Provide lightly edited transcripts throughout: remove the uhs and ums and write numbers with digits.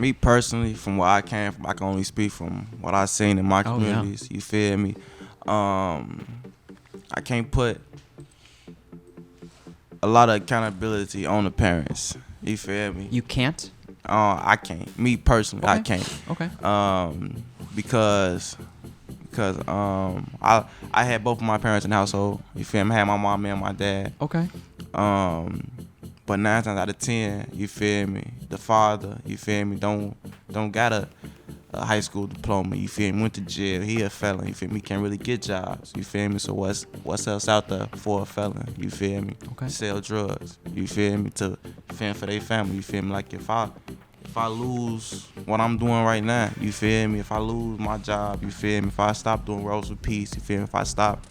Me personally, from where I came from, I can only speak from what I seen in my communities. You feel me? I can't put a lot of accountability on the parents. You feel me? You can't? I can't. Me personally, Okay. I can't. Okay. Because I had both of my parents in the household. You feel me? I had my mom and my dad. Okay. But 9 times out of 10, you feel me? The father, you feel me? Don't got a high school diploma. You feel me? Went to jail. He a felon. You feel me? Can't really get jobs. You feel me? So what's else out there for a felon? You feel me? Okay. Sell drugs. You feel me? To fend for their family. You feel me? Like if I lose what I'm doing right now, you feel me? If I lose my job, you feel me? If I stop doing Rose with Peace, you feel me? If I stop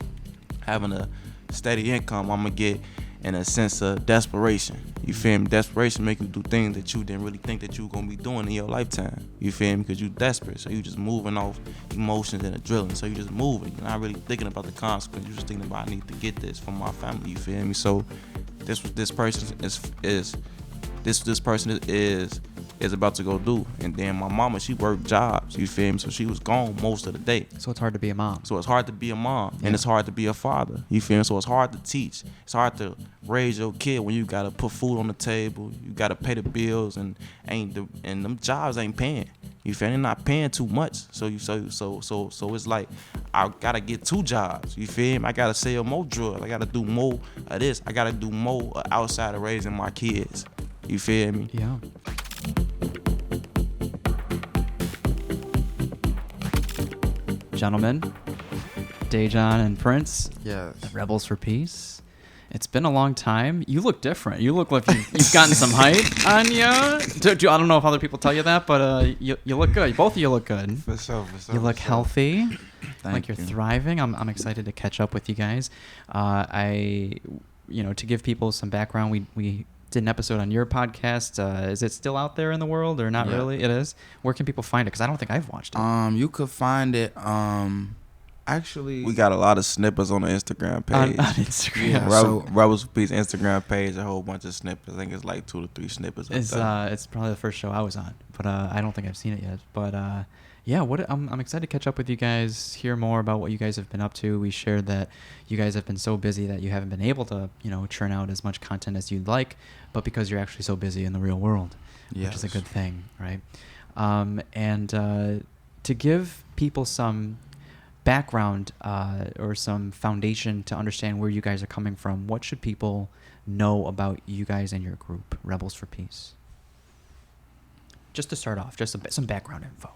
having a steady income, I'm gonna get in a sense of desperation. You feel me? Desperation make you do things that you didn't really think that you were gonna be doing in your lifetime. You feel me? Because you desperate, so you just moving off emotions and adrenaline. So you just moving. You're not really thinking about the consequence. You're just thinking about, I need to get this from my family. You feel me? So this person is about to go do. And then my mama, she worked jobs, you feel me? So she was gone most of the day. So it's hard to be a mom. So it's hard to be a mom, Yeah. and it's hard to be a father, you feel me? So it's hard to teach. It's hard to raise your kid when you gotta put food on the table, you gotta pay the bills, and them jobs ain't paying. You feel me? They're not paying too much. So it's like I gotta get 2 jobs. You feel me? I gotta sell more drugs. I gotta do more of this. I gotta do more outside of raising my kids. You feel me? Yeah. Gentlemen, Dajohn and Prince, Yes. the Rebels for Peace. It's been a long time. You look different. You look like you've gotten some height on you. I don't know if other people tell you that, but you look good. Both of you look good. For sure. You look healthy. Thank you're you. thriving. I'm excited to catch up with you guys. To give people some background, we did an episode on your podcast. Is it still out there in the world or not really? It is. Where can people find it? Because I don't think I've watched it. You could find it. Actually, We got a lot of snippets on the Instagram page. On Instagram. Yeah. Rebels for Peace Instagram page, a whole bunch of snippets. I think it's like 2 to 3 snippets. It's probably the first show I was on, but I don't think I've seen it yet. But I'm excited to catch up with you guys, hear more about what you guys have been up to. We shared that you guys have been so busy that you haven't been able to, churn out as much content as you'd like, but because you're actually so busy in the real world, which is a good thing, right? To give people some background or some foundation to understand where you guys are coming from, what should people know about you guys and your group, Rebels for Peace? Just to start off, just some background info.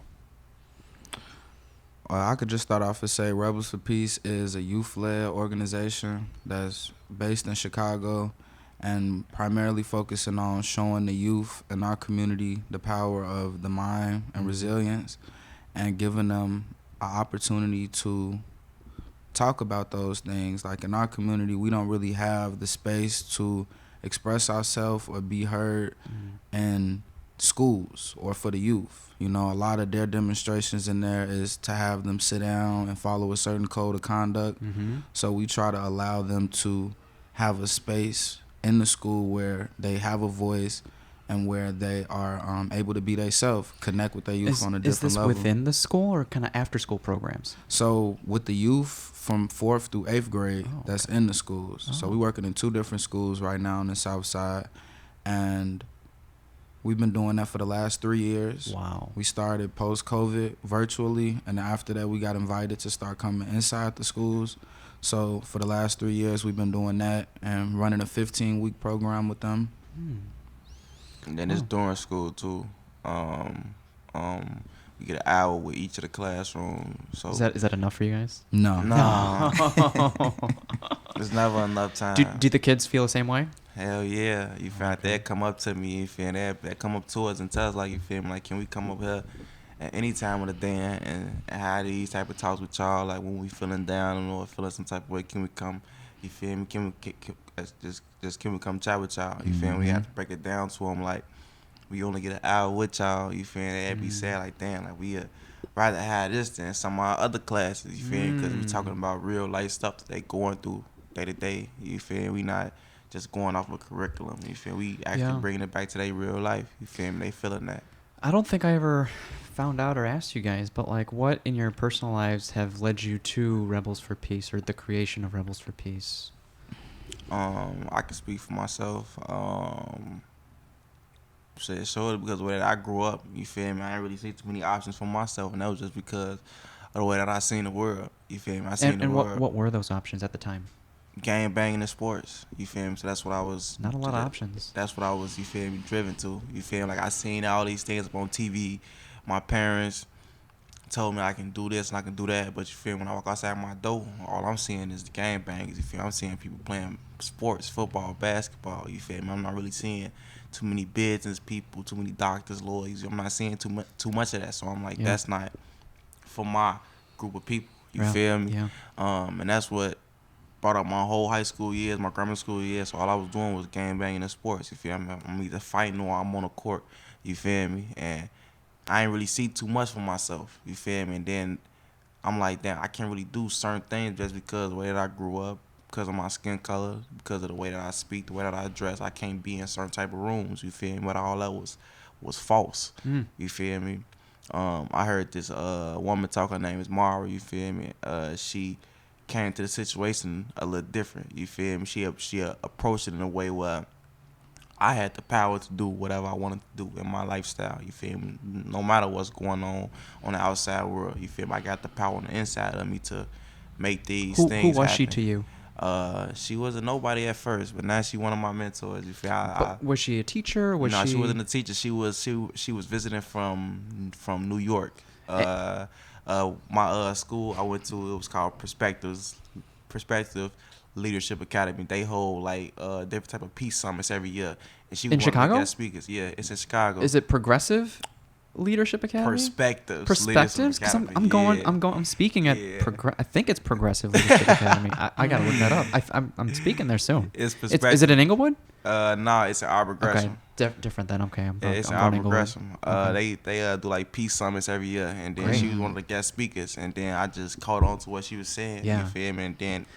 I could just start off and say Rebels for Peace is a youth-led organization that's based in Chicago and primarily focusing on showing the youth in our community the power of the mind and resilience and giving them an opportunity to talk about those things. Like in our community, we don't really have the space to express ourselves or be heard in schools or for the youth. A lot of their demonstrations in there is to have them sit down and follow a certain code of conduct. So we try to allow them to have a space in the school where they have a voice and where they are able to be themselves, connect with their youth on a different level. Is this within the school or kind of after-school programs? So with the youth from 4th through 8th grade, that's in the schools. So we're working in 2 different schools right now on the south side, and we've been doing that for the last 3 years. Wow. We started post-COVID virtually, and after that we got invited to start coming inside the schools. So for the last 3 years we've been doing that and running a 15-week program with them. And then it's during school too. We get an hour with each of the classrooms. So Is that enough for you guys? No. There's never enough time. Do the kids feel the same way? Hell yeah. You feel like they'll come up to me, you feel me? They come up to us and tell us, like, you feel me? Like, can we come up here at any time of the day and have these type of talks with y'all? Like, when we feeling down or feeling some type of way, can we come, you feel me? Can we come chat with y'all? You feel me? We have to break it down to them, like, we only get an hour with y'all, you feel me? They'd be sad, like, damn, like, we rather have this than some of our other classes, you feel me? Because we talking about real life stuff that they going through day to day, you feel me? We not just going off a curriculum, you feel me? We actually bringing it back to their real life, you feel me? They feeling that. I don't think I ever found out or asked you guys, but like, what in your personal lives have led you to Rebels for Peace or the creation of Rebels for Peace? I can speak for myself. Shit, sure, because the way that I grew up, you feel me? I didn't really see too many options for myself, and that was just because of the way that I seen the world. You feel me? I seen the world. And what were those options at the time? Gang banging in sports. You feel me? So that's what I was. Not a lot of options. That's what I was. You feel me? Driven to. You feel me? Like I seen all these things up on TV. My parents told me I can do this and I can do that, but you feel me? When I walk outside my door, all I'm seeing is the gang bangers. You feel me? I'm seeing people playing sports, football, basketball. You feel me? I'm not really seeing too many business people, too many doctors, lawyers. I'm not seeing too much of that. So I'm like, that's not for my group of people. You feel me? Yeah. And that's what brought up my whole high school years, my grammar school years. So all I was doing was gang banging in sports. You feel me? I'm either fighting or I'm on the court. You feel me? And I ain't really see too much for myself. You feel me? And then I'm like, damn, I can't really do certain things just because of the way that I grew up, because of my skin color, because of the way that I speak, the way that I dress. I can't be in certain type of rooms. You feel me? But all that was false. You feel me? I heard this woman talk. Her name is Mara. You feel me? She came to the situation a little different. You feel me? She approached it in a way where I had the power to do whatever I wanted to do in my lifestyle. You feel me? No matter what's going on the outside world. You feel me? I got the power on the inside of me to make these things happen. Who was she to you? She was a nobody at first, but now she one of my mentors. You feel? Was she a teacher? She wasn't a teacher. She was visiting from New York. My school I went to, it was called Perspective Leadership Academy. They hold like different type of peace summits every year. And she was in Chicago? Guest speakers. Yeah, it's in Chicago. Is it Progressive Leadership Academy? Perspectives. Because I'm speaking at. I think it's Progressive Leadership Academy. I gotta look that up. I'm speaking there soon. It's Perspective. Is it in Inglewood? No, it's an Arbor Gresham. Okay, different then. Okay, it's an Arbor Gresham. They do like peace summits every year, and then she was one of the guest speakers, and then I just caught on to what she was saying. Yeah. You feel me? And then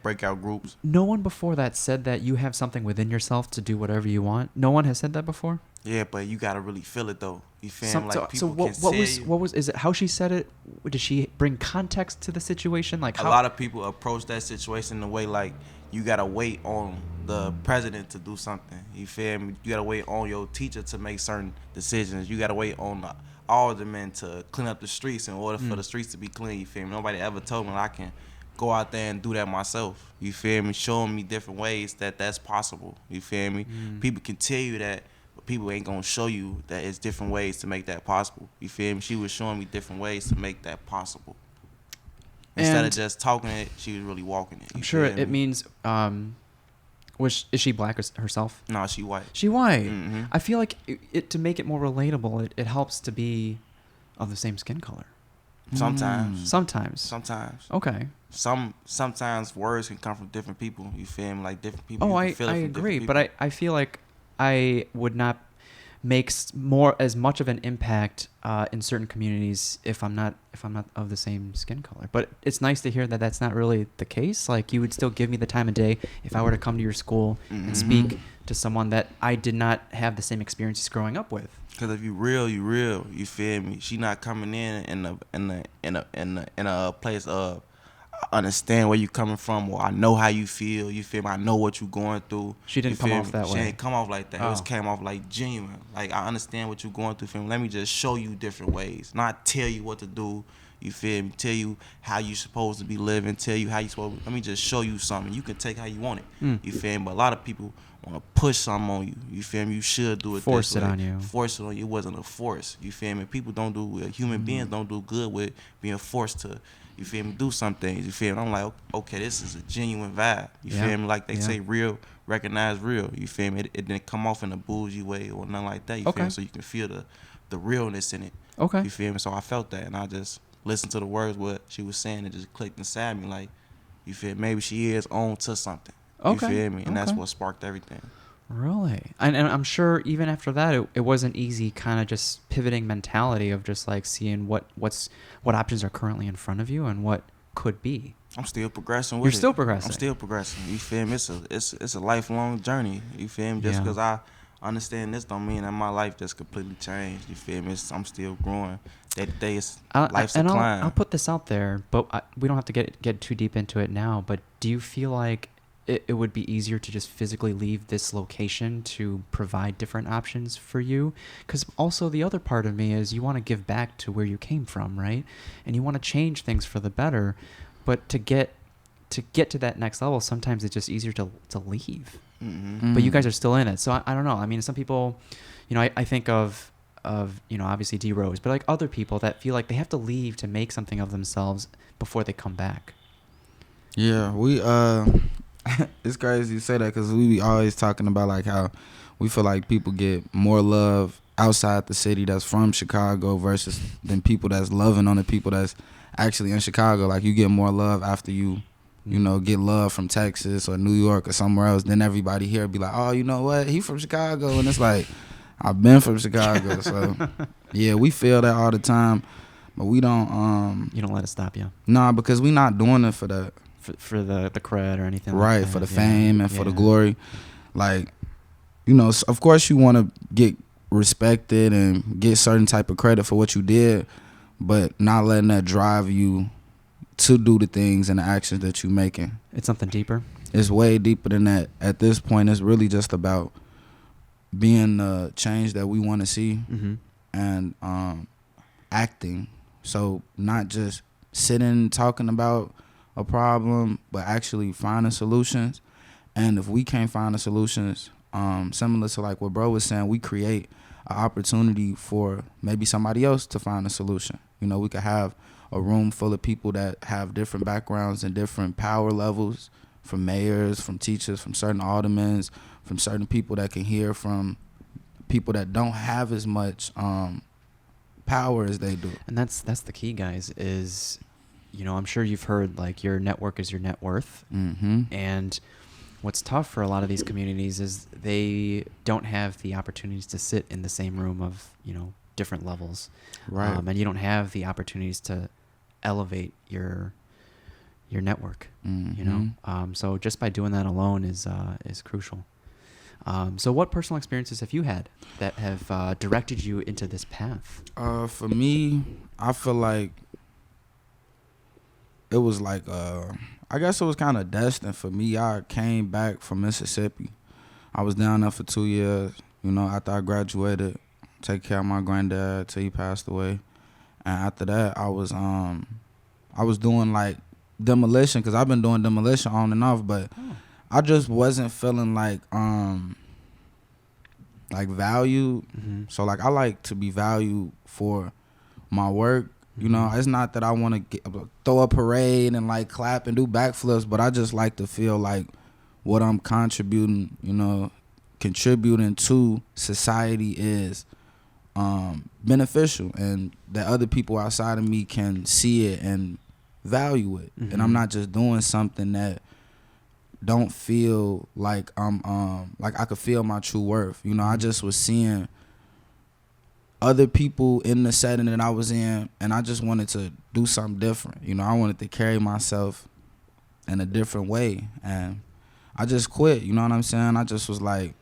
breakout groups. No one before that said that you have something within yourself to do whatever you want. No one has said that before. Yeah, but you gotta really feel it though. You feel me? Like people what was is it how she said it? Did she bring context to the situation? Like a lot of people approach that situation in a way like you gotta wait on the president to do something. You feel me? You gotta wait on your teacher to make certain decisions. You gotta wait on the aldermen to clean up the streets in order for the streets to be clean. You feel me? Nobody ever told me that I can go out there and do that myself. You feel me? Showing me different ways that that's possible. You feel me? People can tell you that, but people ain't gonna show you that it's different ways to make that possible. You feel me? She was showing me different ways to make that possible. Instead of just talking it, she was really walking it. I'm sure it means. Is she black herself? No, she white. She white. Mm-hmm. I feel like to make it more relatable, it helps to be of the same skin color. Sometimes. Okay. Sometimes words can come from different people. You feel me? Like different people. Oh, I agree, but I feel like I would not make as much of an impact in certain communities if I'm not of the same skin color. But it's nice to hear that that's not really the case. Like you would still give me the time of day if I were to come to your school and speak to someone that I did not have the same experiences growing up with. Because if you real, you real. You feel me? She not coming in a place of I understand where you coming from, or I know how you feel. You feel me? I know what you going through. She didn't come off that way. She didn't come off like that. It just came off like genuine. Like I understand what you going through. Feel me? Let me just show you different ways, not tell you what to do. You feel me? Tell you how you supposed to be living. Tell you how you supposed. Let me just show you something. You can take how you want it. You feel me? But a lot of people want to push something on you. You feel me? You should do it. Force this it way. on you. Force it on you. It wasn't a force. You feel me? People don't do. Human beings don't do good with being forced to. You feel me? Do some things. You feel me? I'm like, okay, this is a genuine vibe. You feel me? Like they say, real, recognize real. You feel me? It didn't come off in a bougie way or nothing like that. You feel me? So you can feel the realness in it. Okay. You feel me? So I felt that, and I just listened to the words what she was saying, and just clicked inside me. Like, you feel me? Maybe she is on to something. Okay. You feel me? And that's what sparked everything. Really? And I'm sure even after that, it wasn't easy kind of just pivoting mentality of just like seeing what options are currently in front of you and what could be. I'm still progressing with You're still progressing. I'm still progressing. You feel me? It's a lifelong journey. You feel me? Just because I understand this don't mean that my life just completely changed. You feel me? I'm still growing. Day to day, life's a climb. I'll put this out there, but we don't have to get too deep into it now. But do you feel like it would be easier to just physically leave this location to provide different options for you? Because also the other part of me is you want to give back to where you came from, right? And you want to change things for the better. But to get to that next level, sometimes it's just easier to leave. Mm-hmm. But you guys are still in it. So I don't know. I mean, some people, I think of obviously D Rose, but like other people that feel like they have to leave to make something of themselves before they come back. Yeah, we it's crazy you say that because we be always talking about like how we feel like people get more love outside the city that's from Chicago versus than people that's loving on the people that's actually in Chicago. Like you get more love after you get love from Texas or New York or somewhere else. Then everybody here be like, oh, you know what? He from Chicago. And it's like, I've been from Chicago. So, yeah, we feel that all the time. But we don't. You don't let it stop you. Nah, because we not doing it for the. For the cred or anything right, like that. For the fame and for the glory. Like, of course you want to get respected and get certain type of credit for what you did, but not letting that drive you to do the things and the actions that you're making. It's something deeper. It's way deeper than that. At this point, it's really just about being the change that we want to see and acting. So not just sitting talking about a problem, but actually finding solutions. And if we can't find the solutions, similar to like what bro was saying, we create an opportunity for maybe somebody else to find a solution. We could have a room full of people that have different backgrounds and different power levels, from mayors, from teachers, from certain aldermen, from certain people that can hear from people that don't have as much power as they do. And that's the key, guys, is I'm sure you've heard like your network is your net worth. Mm-hmm. And what's tough for a lot of these communities is they don't have the opportunities to sit in the same room of, different levels. Right. And you don't have the opportunities to elevate your network, Mm-hmm. So just by doing that alone is crucial. So what personal experiences have you had that have directed you into this path? For me, I feel like it was like, I guess it was kind of destined for me. I came back from Mississippi. I was down there for 2 years, after I graduated, take care of my granddad till he passed away. And after that, I was doing like demolition, because I've been doing demolition on and off, but I just wasn't feeling like valued. Mm-hmm. So like I like to be valued for my work. It's not that I want to throw a parade and like clap and do backflips, but I just like to feel like what I'm contributing to society is beneficial, and that other people outside of me can see it and value it. Mm-hmm. And I'm not just doing something that don't feel like I'm like I could feel my true worth. I just was seeing other people in the setting that I was in, and I just wanted to do something different. I wanted to carry myself in a different way, and I just quit. You know what I'm saying? I just was like,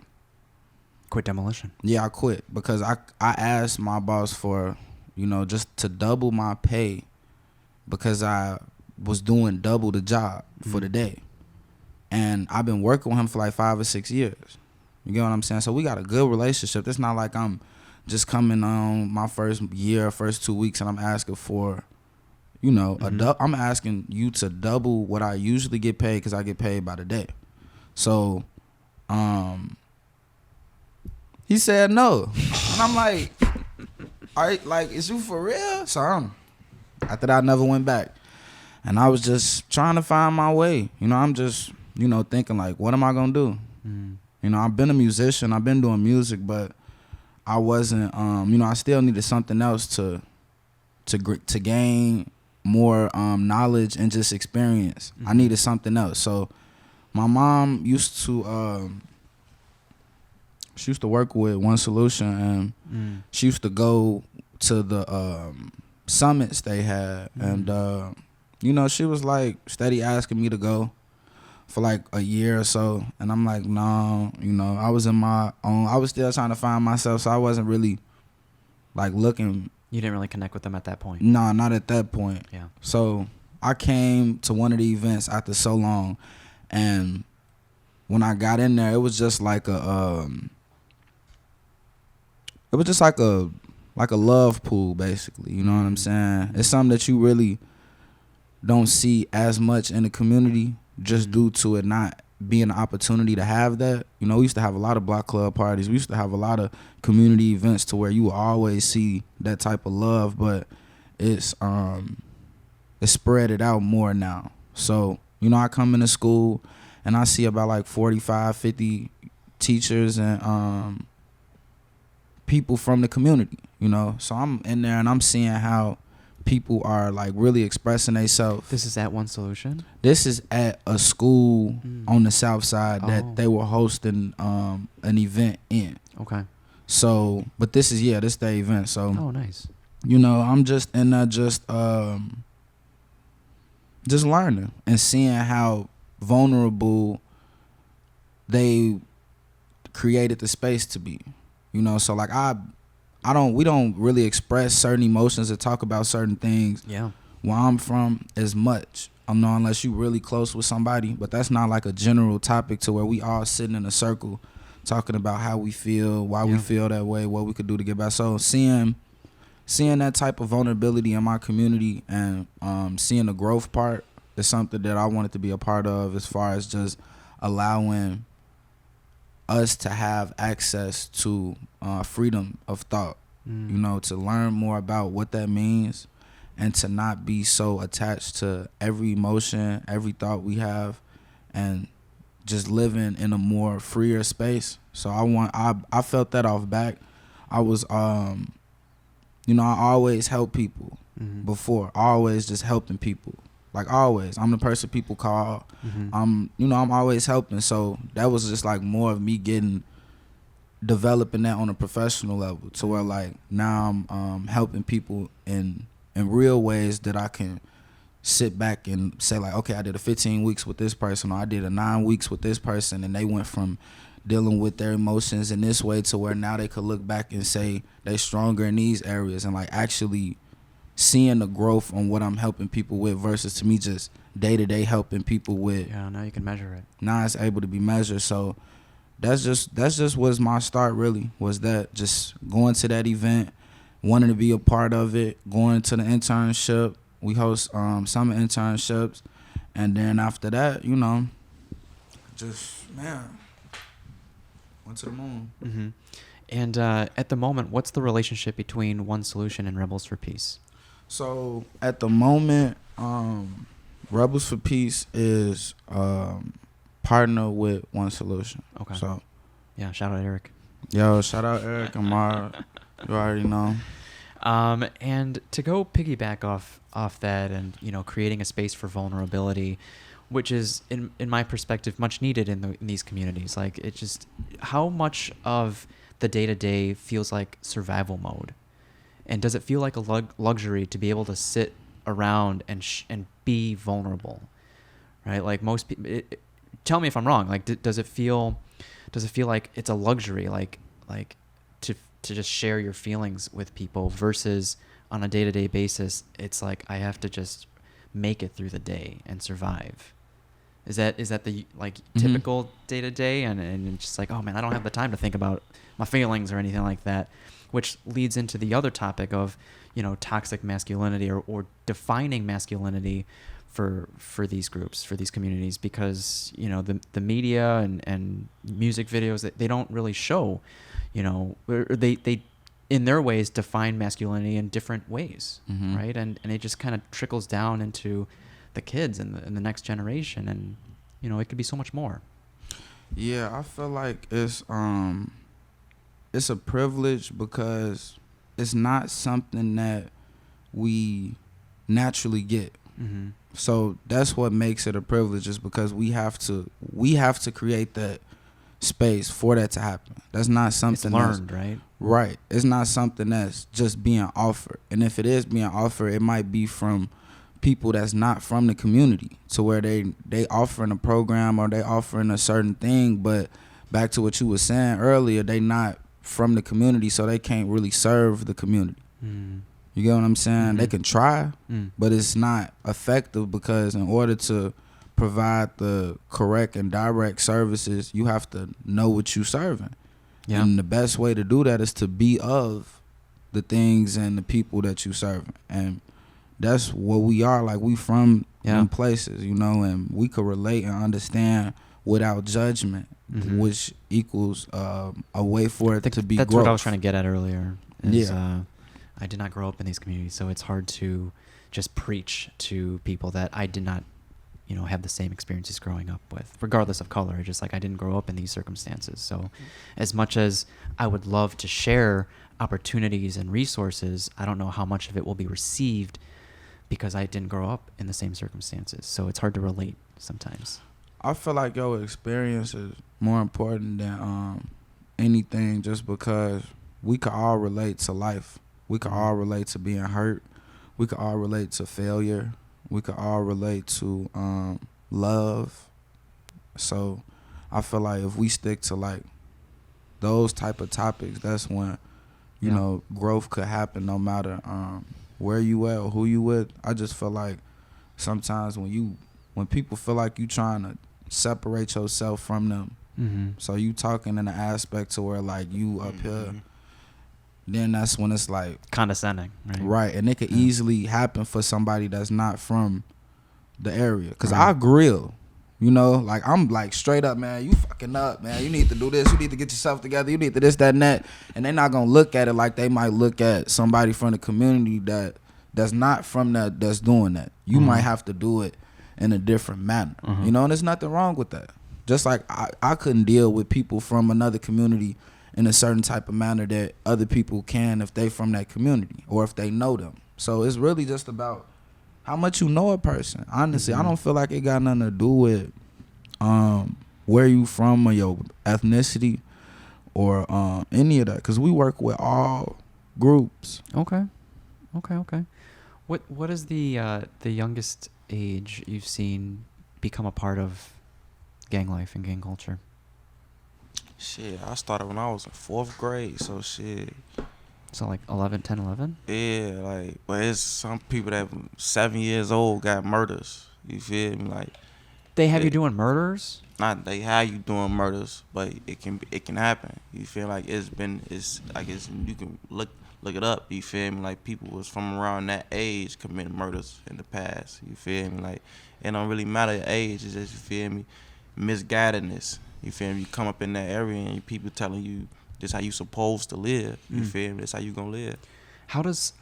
quit demolition. Yeah, I quit because I asked my boss for, just to double my pay, because I was doing double the job for the day, and I've been working with him for like 5 or 6 years. You get what I'm saying? So we got a good relationship. It's not like I'm just coming on my first 2 weeks and I'm asking for, I'm asking you to double what I usually get paid, because I get paid by the day. So, he said no. And I'm like, all right, like, is you for real? So after that, I never went back. And I was just trying to find my way. I'm just, thinking like, what am I going to do? Mm. I've been a musician. I've been doing music, but I wasn't, I still needed something else to gain more knowledge and just experience. Mm-hmm. I needed something else. So my mom used to work with One Solution, and she used to go to the summits they had, and she was like steady asking me to go. for like a year or so, and I'm like, no, you know, I was in my own. I was still trying to find myself, so I wasn't really like looking. You didn't really connect with them at that point. No, not at that point. Yeah. So I came to one of the events after so long, and when I got in there, it was just like it was just like a love pool, basically. You know what I'm saying? It's something that you really don't see as much in the community, just due to it not being an opportunity to have that. You know, we used to have a lot of block club parties. We used to have a lot of community events to where you will always see that type of love, but it's spread it out more now. So, you know, I come into school and I see about like 45, 50 teachers and people from the community, you know. So I'm in there and I'm seeing how people are like really expressing themselves. This is at One Solution? This is at a school on the south side that they were hosting an event in. Okay. So, but this is the event. So, oh, nice. You know, I'm just in there just learning and seeing how vulnerable they created the space to be. You know, so like we don't really express certain emotions or talk about certain things where I'm from as much. Unless you really close with somebody, but that's not like a general topic to where we all sitting in a circle talking about how we feel, why we feel that way, what we could do to get back. So seeing that type of vulnerability in my community and seeing the growth part is something that I wanted to be a part of, as far as just allowing us to have access to freedom of thought, you know, to learn more about what that means and to not be so attached to every emotion, every thought we have, and just living in a more freer space. So I felt that off back. I was, you know, I always help people before, always just helping people. Like always, I'm the person people call. I'm always helping. So that was just like more of me developing that on a professional level, to where like now I'm helping people in real ways that I can sit back and say like, okay, I did a 15 weeks with this person, or I did a 9 weeks with this person, and they went from dealing with their emotions in this way to where now they could look back and say they stronger in these areas, and like actually seeing the growth on what I'm helping people with versus to me just day-to-day helping people with. Yeah, now you can measure it. Now it's able to be measured. So that's just was my start, really, was that just going to that event, wanting to be a part of it, going to the internship. We host summer internships, and then after that, you know, just, man, went to the moon. And at the moment, what's the relationship between One Solution and Rebels for Peace? So at the moment, Rebels for Peace is partner with One Solution. Okay. So yeah, shout out Eric. Yo, shout out Eric and Mar. You already know. And to go piggyback off that, and you know, creating a space for vulnerability, which is in my perspective much needed in these communities. Like, it just, how much of the day-to-day feels like survival mode, and does it feel like a luxury to be able to sit around and be vulnerable, right? Like most people, tell me if I'm wrong. Like, does it feel like it's a luxury, like to just share your feelings with people, versus on a day-to-day basis, it's like I have to just make it through the day and survive? Is that the like typical day-to-day, and it's just like, oh man, I don't have the time to think about my feelings or anything like that, which leads into the other topic of, you know, toxic masculinity or defining masculinity for these groups, for these communities, because, you know, the media and music videos, they don't really show, you know, or they in their ways define masculinity in different ways, right? And it just kind of trickles down into the kids and the next generation, and you know, it could be so much more. Yeah, I feel like it's a privilege because it's not something that we naturally get. So that's what makes it a privilege, is because we have to create that space for that to happen. That's not something it's learned, right? Right. It's not something that's just being offered. And if it is being offered, it might be from people that's not from the community, to where they offering a program or they offering a certain thing, but back to what you were saying earlier, they not from the community, so they can't really serve the community. You get what I'm saying? They can try, but it's not effective, because in order to provide the correct and direct services, you have to know what you're serving. Yeah. And the best way to do that is to be of the things and the people that you serving. And that's what we are. Like, we from them places, you know, and we could relate and understand without judgment, which equals a way for it to be that's growth. What I was trying to get at earlier. Is, I did not grow up in these communities, so it's hard to just preach to people that I did not, you know, have the same experiences growing up with, regardless of color. Just like I didn't grow up in these circumstances. So as much as I would love to share opportunities and resources, I don't know how much of it will be received because I didn't grow up in the same circumstances. So it's hard to relate sometimes. I feel like your experience is more important than anything, just because we could all relate to life. We could all relate to being hurt. We could all relate to failure. We could all relate to love. So I feel like if we stick to like those type of topics, that's when, you know, growth could happen, no matter where you at or who you with. I just feel like sometimes when people feel like you trying to separate yourself from them, so you talking in an aspect to where like you up here, then that's when it's like condescending, right? And it could easily happen for somebody that's not from the area. Cause I grill, you know, like I'm like straight up, man, you fucking up, man. You need to do this. You need to get yourself together. You need to this, that, and that. And they're not gonna look at it like they might look at somebody from the community that's not from that's doing that. You might have to do it in a different manner, you know. And there's nothing wrong with that. Just like I couldn't deal with people from another community in a certain type of manner that other people can if they from that community or if they know them. So it's really just about how much you know a person. Honestly, I don't feel like it got nothing to do with where you from or your ethnicity or any of that, because we work with all groups. Okay. What is the youngest age you've seen become a part of gang life and gang culture? Shit, I started when I was in 4th grade, so shit. So like 10, 11? Yeah, like, but it's some people that 7 years old got murders. You feel me? Like, they have you doing murders? Not they have you doing murders, but it can happen. You feel like it's you can look it up. You feel me? Like, people was from around that age committing murders in the past. You feel me? Like, it don't really matter your age. It's just, you feel me, misguidedness. You feel me? You come up in that area and people telling you this how you supposed to live. You feel me? This how you gonna live. How does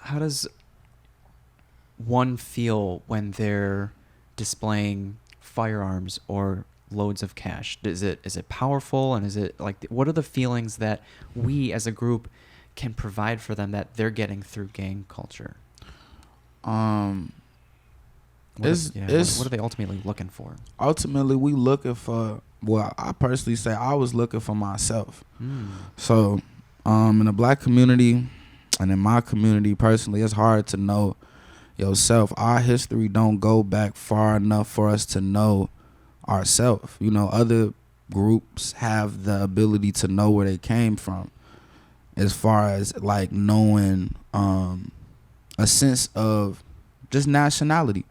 one feel when they're displaying firearms or loads of cash? Is it powerful, and is it like, what are the feelings that we as a group can provide for them that they're getting through gang culture? What are they ultimately looking for? Ultimately, we looking for, well, I personally say I was looking for myself. So in the black community and in my community personally, it's hard to know yourself. Our history don't go back far enough for us to know ourselves. You know, other groups have the ability to know where they came from, as far as like knowing a sense of just nationality.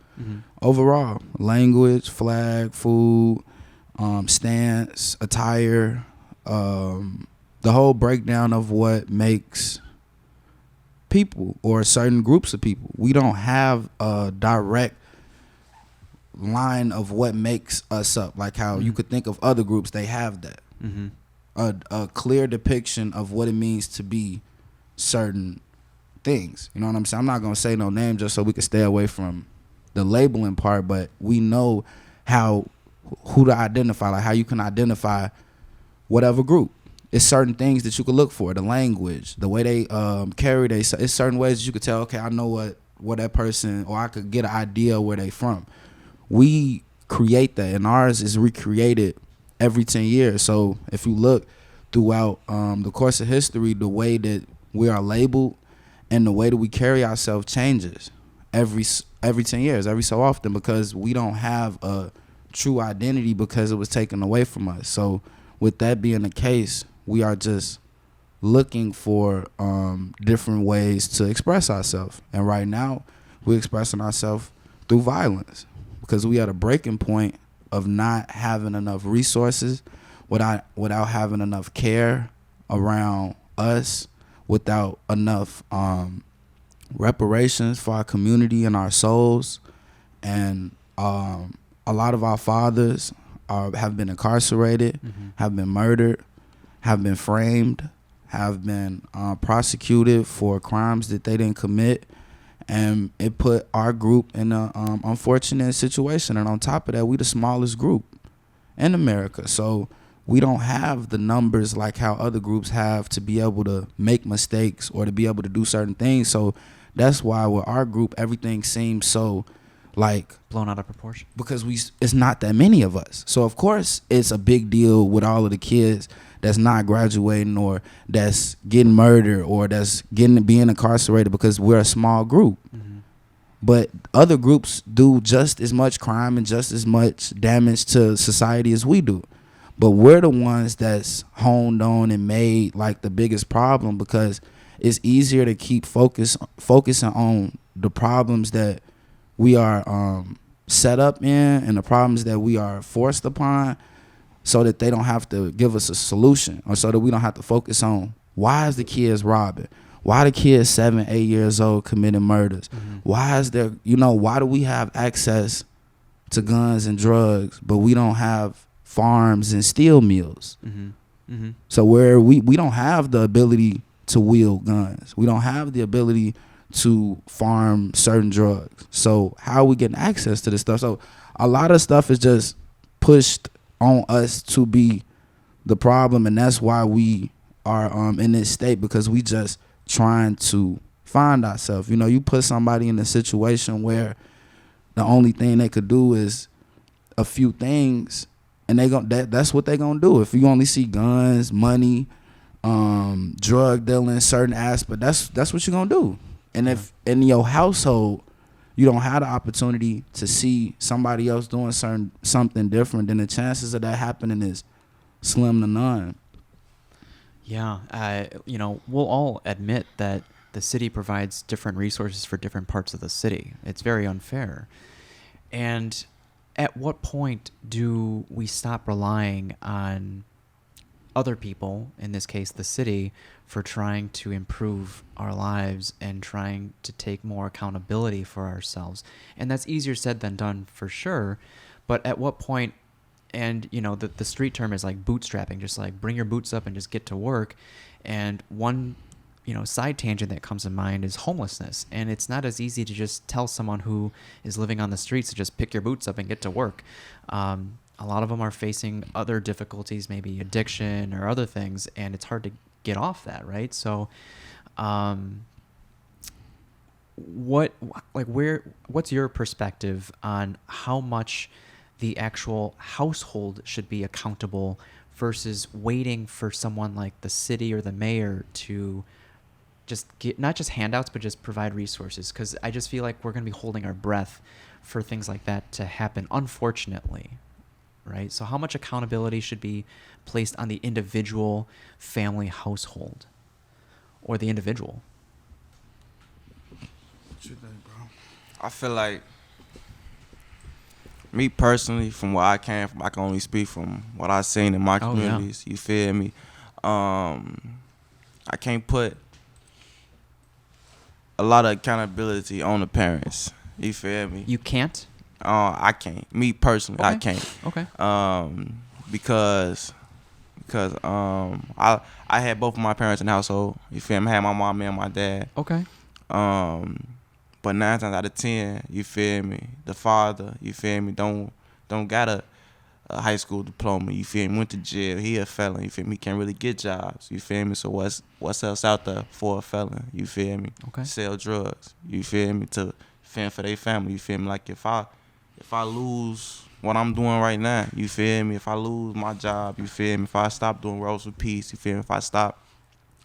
Overall, language, flag, food, stance, attire, the whole breakdown of what makes people or certain groups of people. We don't have a direct line of what makes us up, like how you could think of other groups. They have that a clear depiction of what it means to be certain things. You know what I'm saying? I'm not gonna say no name just so we can stay away from the labeling part, but we know who to identify, like how you can identify whatever group. It's certain things that you could look for, the language, the way they carry it's certain ways that you could tell, okay, I know what that person, or I could get an idea where they from. We create that, and ours is recreated every 10 years. So if you look throughout the course of history, the way that we are labeled and the way that we carry ourselves changes. every 10 years, every so often, because we don't have a true identity because it was taken away from us. So with that being the case, we are just looking for different ways to express ourselves. And right now, we're expressing ourselves through violence because we at a breaking point of not having enough resources, without having enough care around us, without enough reparations for our community and our souls. And a lot of our fathers have been incarcerated, have been murdered, have been framed, have been prosecuted for crimes that they didn't commit. And it put our group in an unfortunate situation. And on top of that, we the smallest group in America. So we don't have the numbers like how other groups have to be able to make mistakes or to be able to do certain things. So that's why with our group, everything seems so like blown out of proportion because it's not that many of us. So of course it's a big deal with all of the kids that's not graduating or that's getting murdered or that's being incarcerated because we're a small group. But other groups do just as much crime and just as much damage to society as we do. But we're the ones that's honed on and made like the biggest problem because it's easier to keep focusing on the problems that we are set up in and the problems that we are forced upon, so that they don't have to give us a solution, or so that we don't have to focus on why is the kids robbing, why the kids 7, 8 years old committing murders, why is there, why do we have access to guns and drugs but we don't have farms and steel mills? So where we don't have the ability to wield guns, we don't have the ability to farm certain drugs. So how are we getting access to this stuff? So a lot of stuff is just pushed on us to be the problem, and that's why we are in this state, because we just trying to find ourselves. You put somebody in a situation where the only thing they could do is a few things, and that's what they gonna do. If you only see guns, money, drug dealing, certain aspects, that's what you're gonna do. And if in your household you don't have the opportunity to see somebody else doing something different, then the chances of that happening is slim to none. Yeah, we'll all admit that the city provides different resources for different parts of the city. It's very unfair. And at what point do we stop relying on other people, in this case the city, for trying to improve our lives and trying to take more accountability for ourselves? And that's easier said than done, for sure. But at what point, and the street term is like bootstrapping, just like bring your boots up and just get to work. And one side tangent that comes to mind is homelessness. And it's not as easy to just tell someone who is living on the streets to just pick your boots up and get to work. A lot of them are facing other difficulties, maybe addiction or other things, and it's hard to get off that, right? So, what's your perspective on how much the actual household should be accountable versus waiting for someone like the city or the mayor to just get not just handouts but just provide resources? Because I just feel like we're going to be holding our breath for things like that to happen, unfortunately. Right? So how much accountability should be placed on the individual family household or the individual? What you think, bro? I feel like, me personally, from where I came from, I can only speak from what I've seen in my communities. You feel me? I can't put a lot of accountability on the parents. You feel me? You can't? I can't. Me personally, okay. I can't. Okay. Because I had both of my parents in the household. You feel me? I had my mom and my dad. Okay. But 9 times out of 10, you feel me, the father, you feel me, don't got a high school diploma. You feel me? Went to jail. He a felon. You feel me? He can't really get jobs. You feel me? So what's else out there for a felon? You feel me? Okay. Sell drugs. You feel me? To fend for their family. You feel me? Like if I lose what I'm doing right now, you feel me? If I lose my job, you feel me? If I stop doing Rose with Peace, you feel me? If I stop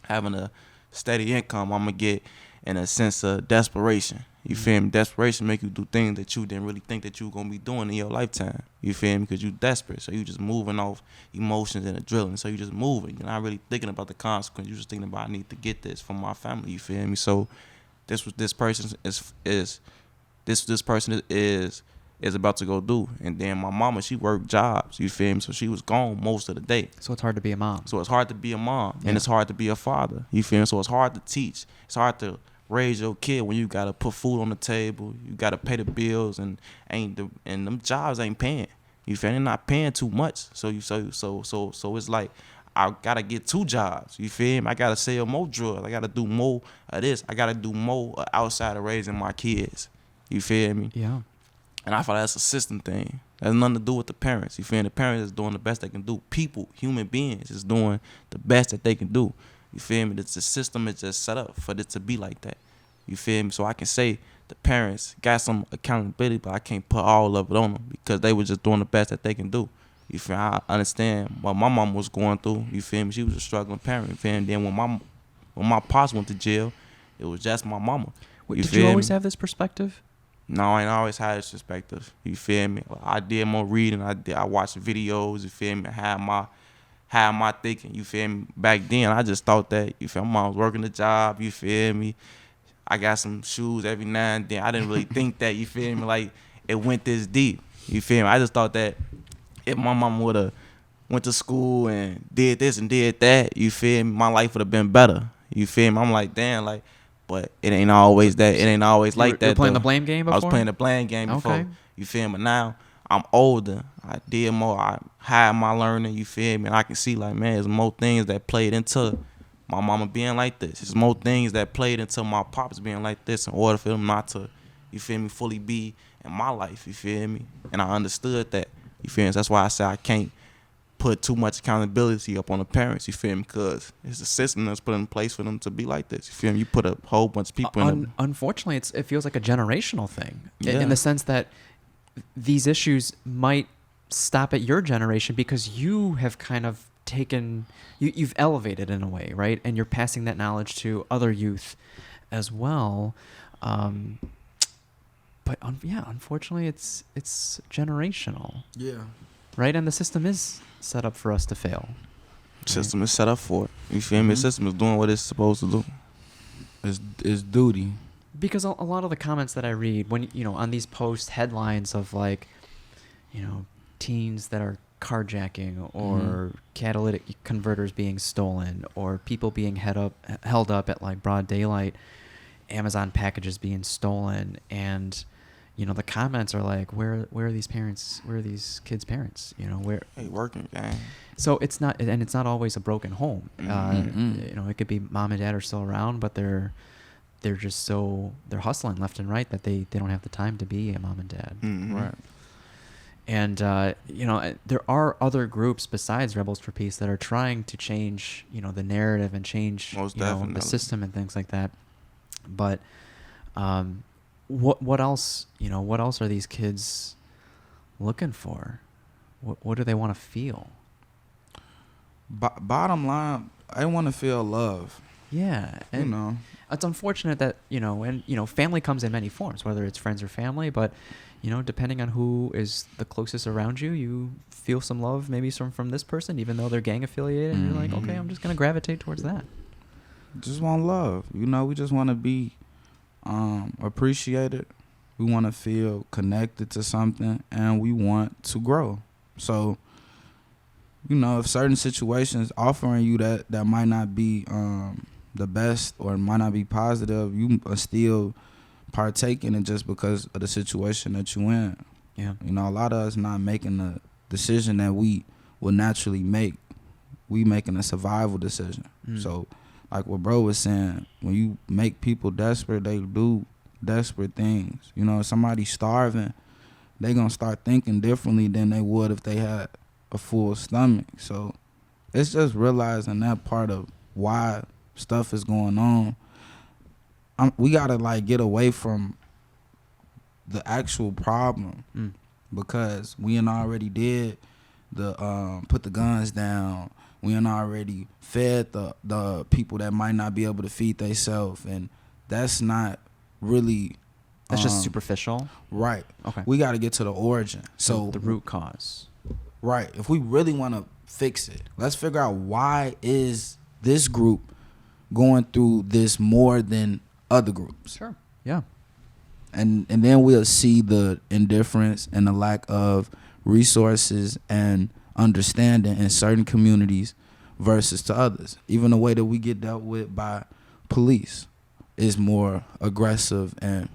having a steady income, I'm going to get in a sense of desperation. You feel me? Desperation make you do things that you didn't really think that you were gonna be doing in your lifetime. You feel me? Because you desperate, so you just moving off emotions and adrenaline. So you just moving. You're not really thinking about the consequence. You just thinking about, I need to get this from my family. You feel me? So this person is about to go do. And then my mama, she worked jobs. You feel me? So she was gone most of the day. So it's hard to be a mom. So it's hard to be a mom, Yeah. and it's hard to be a father. You feel me? So it's hard to teach. It's hard to raise your kid when you gotta put food on the table. You gotta pay the bills, and them jobs ain't paying. You feel me? They're not paying too much. So it's like I gotta get 2 jobs. You feel me? I gotta sell more drugs. I gotta do more of this. I gotta do more outside of raising my kids. You feel me? Yeah. And I feel that's a system thing. That's nothing to do with the parents. You feel me? The parents is doing the best they can do. People, human beings, is doing the best that they can do. You feel me? The system is just set up for it to be like that. You feel me? So I can say the parents got some accountability, but I can't put all of it on them because they were just doing the best that they can do. You feel me? I understand what my mom was going through. You feel me? She was a struggling parent. You feel me? Then when my pops went to jail, it was just my mama. Wait, did you always have this perspective? No, I ain't always had this perspective. You feel me? I did more reading. I watched videos. You feel me? Had my thinking. You feel me? Back then, I just thought that, you feel me? My mom was working the job. You feel me? I got some shoes every now and then. I didn't really think that, you feel me? Like, it went this deep. You feel me? I just thought that if my mom would have went to school and did this and did that, you feel me? My life would have been better. You feel me? I'm like, damn, like, but it ain't always that. It ain't always like that. You were playing though. the blame game before? I was playing the blame game before. Okay. You feel me? Now I'm older. I did more. I had my learning. You feel me? And I can see, like, man, there's more things that played into my mama being like this. There's more things that played into my pops being like this in order for them not to, you feel me, fully be in my life. You feel me? And I understood that. You feel me? So that's why I say I can't put too much accountability up on the parents, you feel me? Because it's a system that's put in place for them to be like this. You feel me? You put a whole bunch of people in. Unfortunately, it feels like a generational thing Yeah. in the sense that these issues might stop at your generation because you have kind of you've elevated in a way, right? And you're passing that knowledge to other youth as well. But unfortunately, it's generational. Yeah. Right? And the system is set up for us to fail. System is set up for it. You feel me? The system is doing what it's supposed to do. It's duty. Because a lot of the comments that I read when, on these post headlines of like, teens that are carjacking or catalytic converters being stolen or people being held up at like broad daylight, Amazon packages being stolen, and the comments are like, where are these parents? Where are these kids' parents? Where? Hey, working, gang. So it's not always a broken home. It could be mom and dad are still around, but they're just they're hustling left and right that they don't have the time to be a mom and dad. Mm-hmm. Right. And there are other groups besides Rebels for Peace that are trying to change the narrative and change Most the definitely. system and things like that. But what else what else are these kids looking for? What do they want to feel? Bottom line, I want to feel love. Yeah, and it's unfortunate that family comes in many forms, whether it's friends or family, but depending on who is the closest around you, you feel some love maybe from this person, even though they're gang affiliated, and you're like, okay, I'm just gonna gravitate towards that. Just want love. We just want to be appreciated. We want to feel connected to something, and we want to grow. So, if certain situations offering you that might not be the best or might not be positive, you are still partake in it just because of the situation that you in. Yeah. A lot of us not making the decision that we will naturally make. We making a survival decision. So, like what bro was saying, when you make people desperate, they do desperate things. If somebody's starving, they gonna start thinking differently than they would if they had a full stomach. So it's just realizing that part of why stuff is going on. We gotta get away from the actual problem because we already did the put the guns down. We already fed the people that might not be able to feed themselves, and that's not really That's just superficial. Right. Okay. We got to get to the origin. So the root cause. Right. If we really want to fix it, let's figure out why is this group going through this more than other groups. Sure. Yeah. And then we'll see the indifference and the lack of resources and understanding in certain communities versus to others. Even the way that we get dealt with by police is more aggressive and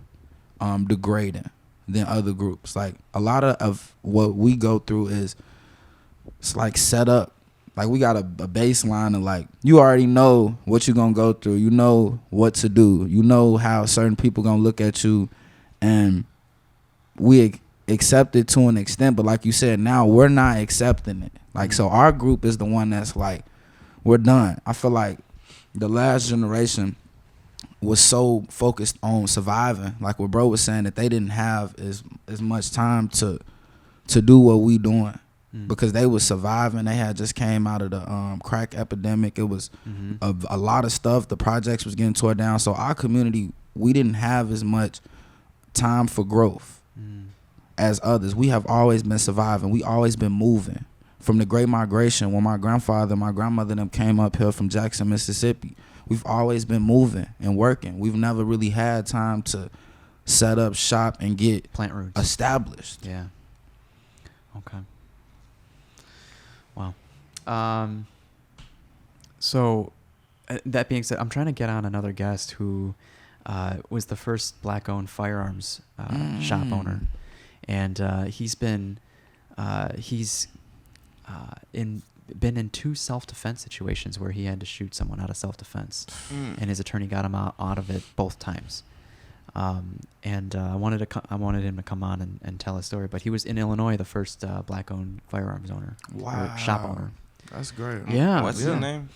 degrading than other groups. Like a lot of what we go through is it's like set up. Like we got a baseline of like you already know what you're gonna go through. You know what to do. You know how certain people gonna look at you, and we accept it to an extent. But like you said, now we're not accepting it. Like so, our group is the one that's like we're done. I feel like the last generation was so focused on surviving, like what bro was saying, that they didn't have as much time to do what we doing. Because they was surviving. They had just came out of the crack epidemic. It was a lot of stuff. The projects was getting torn down. So our community, we didn't have as much time for growth as others. We have always been surviving. We always been moving. From the Great Migration, when my grandfather, my grandmother them came up here from Jackson, Mississippi, we've always been moving and working. We've never really had time to set up shop and get plant roots established. Yeah. Okay. Wow. So that being said, I'm trying to get on another guest who was the first black-owned firearms shop owner, and he's been in 2 self-defense situations where he had to shoot someone out of self-defense, and his attorney got him out of it both times. And I wanted him to come on and tell his story, but he was in Illinois, the first black-owned firearms owner, or shop owner. That's great. Yeah. What's his name?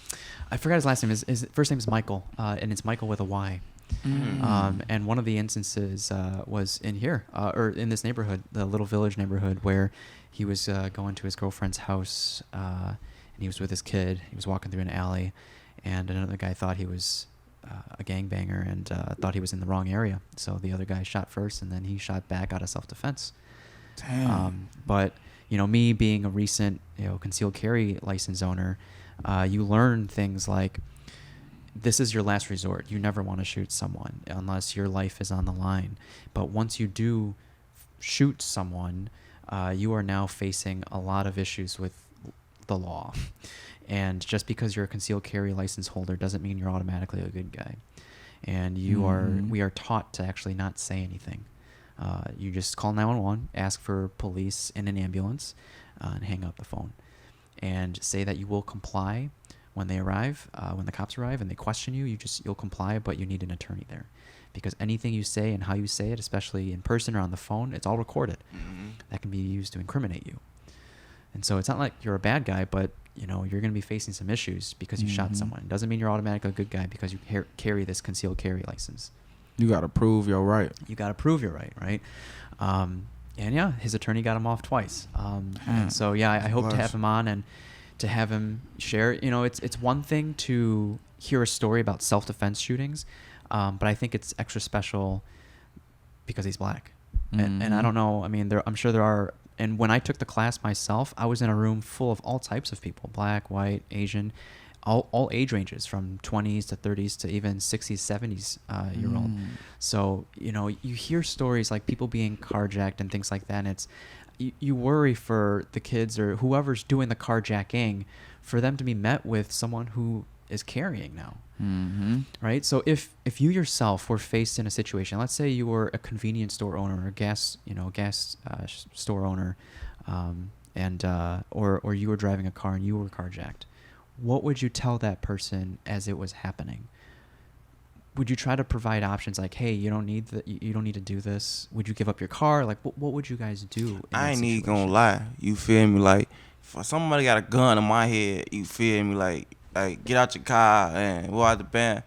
I forgot his last name. His first name is Michael, and it's Michael with a Y. And one of the instances was in here, or in this neighborhood, the little village neighborhood, where he was going to his girlfriend's house, and he was with his kid. He was walking through an alley, and another guy thought he was a gangbanger and thought he was in the wrong area. So the other guy shot first, and then he shot back out of self-defense. Damn. But me being a recent concealed carry license owner, you learn things like this is your last resort. You never want to shoot someone unless your life is on the line. But once you do shoot someone, you are now facing a lot of issues with the law. And just because you're a concealed carry license holder doesn't mean you're automatically a good guy. And we are taught to actually not say anything. You just call 911, ask for police in an ambulance, and hang up the phone. And say that you will comply when they arrive, when the cops arrive and they question you, you'll comply, but you need an attorney there. Because anything you say and how you say it, especially in person or on the phone, it's all recorded. That can be used to incriminate you. And so it's not like you're a bad guy, but you're going to be facing some issues because you shot someone. It doesn't mean you're automatically a good guy because you carry this concealed carry license. You got to prove you're right. You got to prove you're right? And yeah, his attorney got him off twice. And so yeah, I hope to have him on and to have him share. It's one thing to hear a story about self-defense shootings, but I think it's extra special because he's black. And I don't know. I mean, I'm sure there are. And when I took the class myself, I was in a room full of all types of people: black, white, Asian, all age ranges from 20s to 30s to even 60s, 70s year old. So, you hear stories like people being carjacked and things like that. And it's, you worry for the kids or whoever's doing the carjacking for them to be met with someone who is carrying now. Right? So if you yourself were faced in a situation, let's say you were a convenience store owner or gas store owner, or you were driving a car and you were carjacked, what would you tell that person as it was happening? Would you try to provide options like, hey, you don't need to do this? Would you give up your car? Like, what would you guys do? I ain't even gonna lie. You feel me? Like, if somebody got a gun in my head, you feel me? Like get out your car and go out the band.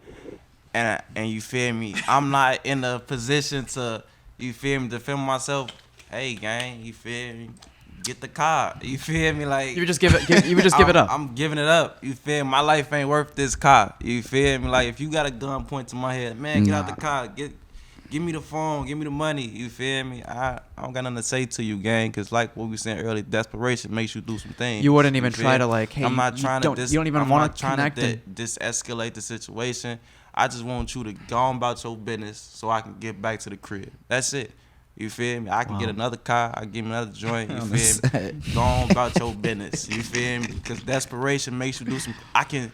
And you feel me? I'm not in a position to, you feel me, defend myself. Hey, gang, you feel me? Get the car. You feel me? Like, you would just give it up. I'm giving it up. You feel me? My life ain't worth this car. You feel me? Like, if you got a gun point to my head, man, get out the car. give me the phone, give me the money. You feel me? I don't got nothing to say to you, gang, because like what we saying earlier, desperation makes you do some things. You wouldn't even feel try me? to like, hey, I'm not you trying don't, to you don't even want to connect. escalate the situation. I just want you to go on about your business so I can get back to the crib. That's it. You feel me? I can get another car. I give me another joint. You feel me? Go on about your business. You feel me? Because desperation makes you do some.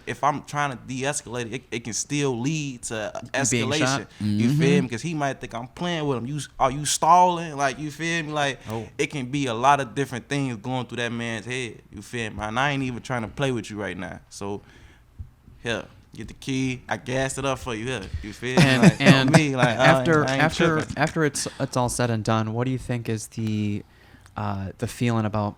If I'm trying to de-escalate it can still lead to escalation. You feel me? Because he might think I'm playing with him. Are you stalling? Like, you feel me? Like, it can be a lot of different things going through that man's head. You feel me? And I ain't even trying to play with you right now. So, here. Get the key. I gassed it up for you. Here, you feel me? And me, like, after it's all said and done, what do you think is the feeling about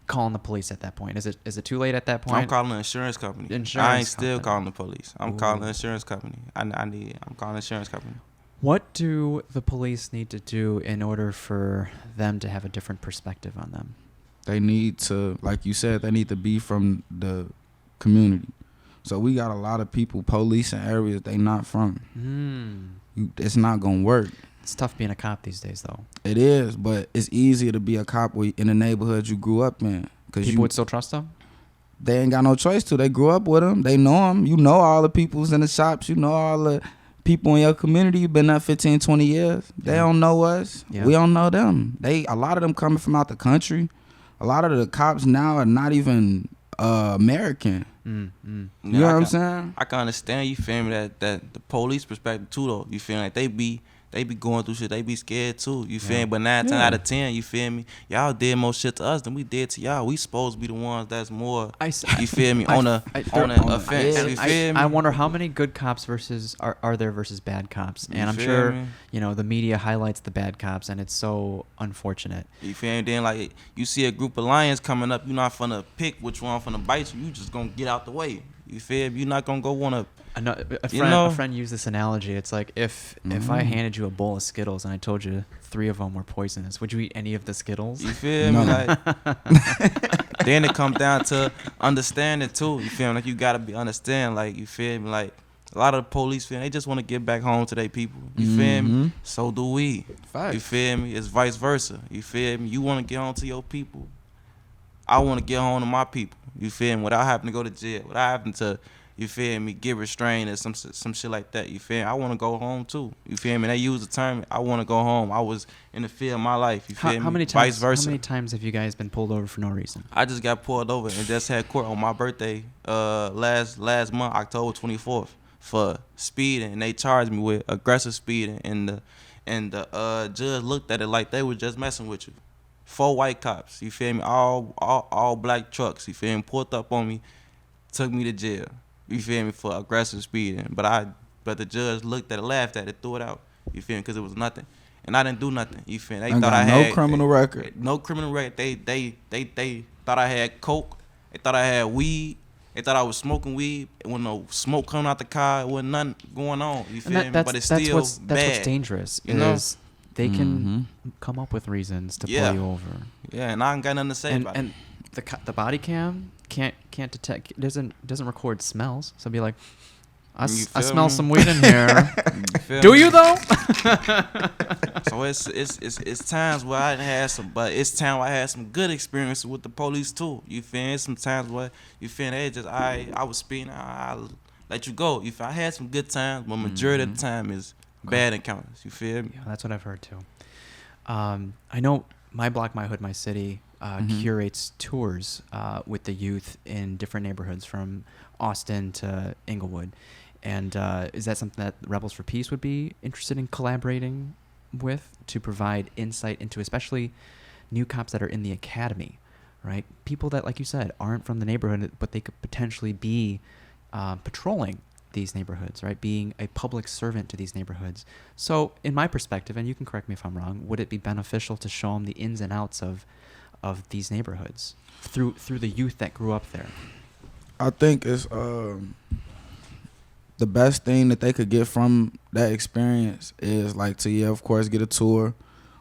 calling the police at that point? Is it too late at that point? I'm calling the insurance company. I ain't still calling the police. I'm calling the insurance company. I'm calling the insurance company. What do the police need to do in order for them to have a different perspective on them? They need to, like you said, they need to be from the community. So we got a lot of people policing areas they not from. It's not gonna work. It's tough being a cop these days, though. It is, but it's easier to be a cop in the neighborhood you grew up in. People would still trust them? They ain't got no choice to. They grew up with them. They know them. You know all the peoples in the shops. You know all the people in your community. You've been there 15, 20 years. They don't know us. Yeah. We don't know them. A lot of them coming from out the country. A lot of the cops now are not even American. You know what I'm saying? I can understand, you feel me, that the police perspective too, though. You feel like they be going through shit. They be scared too. You feel me? But 9 times out of 10, you feel me, y'all did more shit to us than we did to y'all. We supposed to be the ones that's more, you feel me, on the offense. You feel me? I wonder how many good cops are there versus bad cops. And I'm sure, the media highlights the bad cops, and it's so unfortunate. You feel me? Then, like, you see a group of lions coming up, you're not finna pick which one finna bite you. You just gonna get out the way. You feel me? You're not gonna go wanna. A friend used this analogy. It's like if I handed you a bowl of Skittles and I told you 3 of them were poisonous, would you eat any of the Skittles? You feel me? Like, then it comes down to understanding too. You feel me? Like, you gotta be understand. Like, you feel me? Like, a lot of the police they just want to get back home to their people. You feel me? So do we. Facts. You feel me? It's vice versa. You feel me? You want to get home to your people. I want to get home to my people. You feel me? Without having to go to jail. Without having to, you feel me, get restrained or some shit like that. You feel me? I want to go home too. You feel me? They use the term, I want to go home. I was in the field of my life. You feel me? Vice versa. How many times have you guys been pulled over for no reason? I just got pulled over and just had court on my birthday last month, October 24th, for speeding. And they charged me with aggressive speeding. And the judge looked at it like they were just messing with you. 4 white cops, you feel me? All black trucks, you feel me? Pulled up on me, took me to jail. You feel me, for aggressive speeding. But the judge looked at it, laughed at it, threw it out. You feel me, because it was nothing, and I didn't do nothing. You feel me? They thought I had no criminal record. No criminal record. They thought I had coke. They thought I had weed. They thought I was smoking weed. When no smoke coming out the car, it wasn't nothing going on. You feel me? But it's still that's what's dangerous. You know, they can come up with reasons to pull you over. Yeah, and I ain't got nothing to say about it. And the body cam can't detect. It doesn't record smells. So be like, I smell some weed in here. Do you though? So it's times where I had some, but it's time where I had some good experiences with the police too. You feel me? Some times where you feel they just I was speeding, I let you go. You feel I had some good times, but majority of the time is bad encounters. You feel me? Yeah, that's what I've heard too. I know My Block, My Hood, My City curates tours with the youth in different neighborhoods from Austin to Inglewood. And is that something that Rebels for Peace would be interested in collaborating with to provide insight into especially new cops that are in the academy, right? People that, like you said, aren't from the neighborhood, but they could potentially be patrolling these neighborhoods, right? Being a public servant to these neighborhoods. So in my perspective, and you can correct me if I'm wrong, would it be beneficial to show them the ins and outs of these neighborhoods through the youth that grew up there? I think it's the best thing that they could get from that experience is like to, of course, get a tour,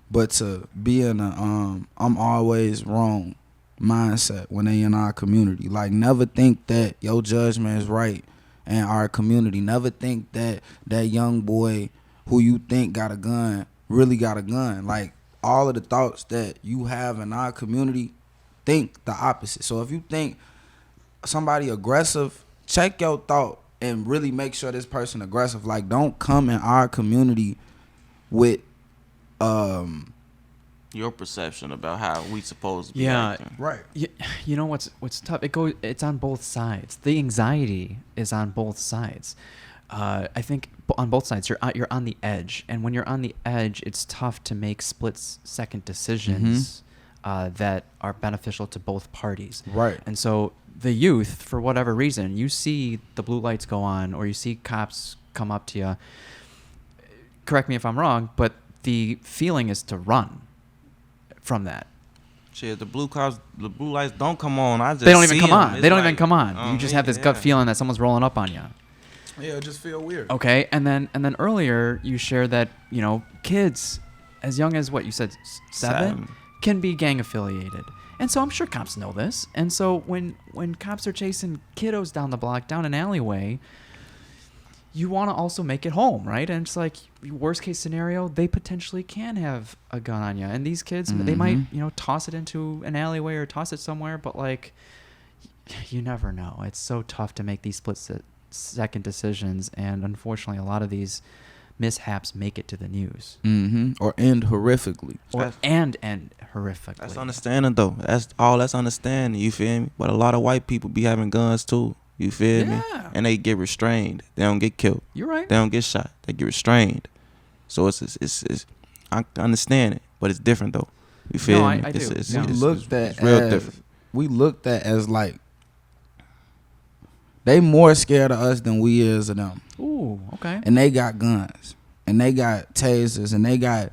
but to be in a I'm always wrong mindset when they in our community. Like, never think that your judgment is right in our community. Never think that that young boy who you think got a gun really got a gun. Like, all of the thoughts that you have in our community, think the opposite. So if you think somebody aggressive, check your thought and really make sure this person aggressive. Like, don't come in our community with your perception about how we supposed to be Yeah. acting. right. You know what's tough? It's on both sides. The anxiety is on both sides. I think on both sides you're on the edge, and when you're on the edge, it's tough to make split-second decisions that are beneficial to both parties. Right. And so the youth, for whatever reason, you see the blue lights go on, or you see cops come up to you. Correct me if I'm wrong, but the feeling is to run from that. Shit, the blue lights don't come on. I just They don't even see come 'em. on. It's They don't like, even come on. You just have this gut feeling that someone's rolling up on you. Yeah, it just feel weird. Okay, and then earlier you shared that, you know, kids as young as what you said, 7 can be gang affiliated. And so I'm sure cops know this. And so when cops are chasing kiddos down the block, down an alleyway, you want to also make it home, right? And it's like, worst case scenario, they potentially can have a gun on you. And these kids, they might, you know, toss it into an alleyway or toss it somewhere, but like, you never know. It's so tough to make these split-second decisions, and unfortunately, a lot of these mishaps make it to the news. Or end horrifically. And horrifically. That's understanding though. That's understanding. You feel me? But a lot of white people be having guns too. You feel me? Yeah. And they get restrained. They don't get killed. You're right. They don't get shot. They get restrained. So it's I understand it, but it's different though. You feel No, me? I do. It's We real different. We looked at as like, they more scared of us than we is of them. Ooh, okay. And they got guns, and they got tasers, and they got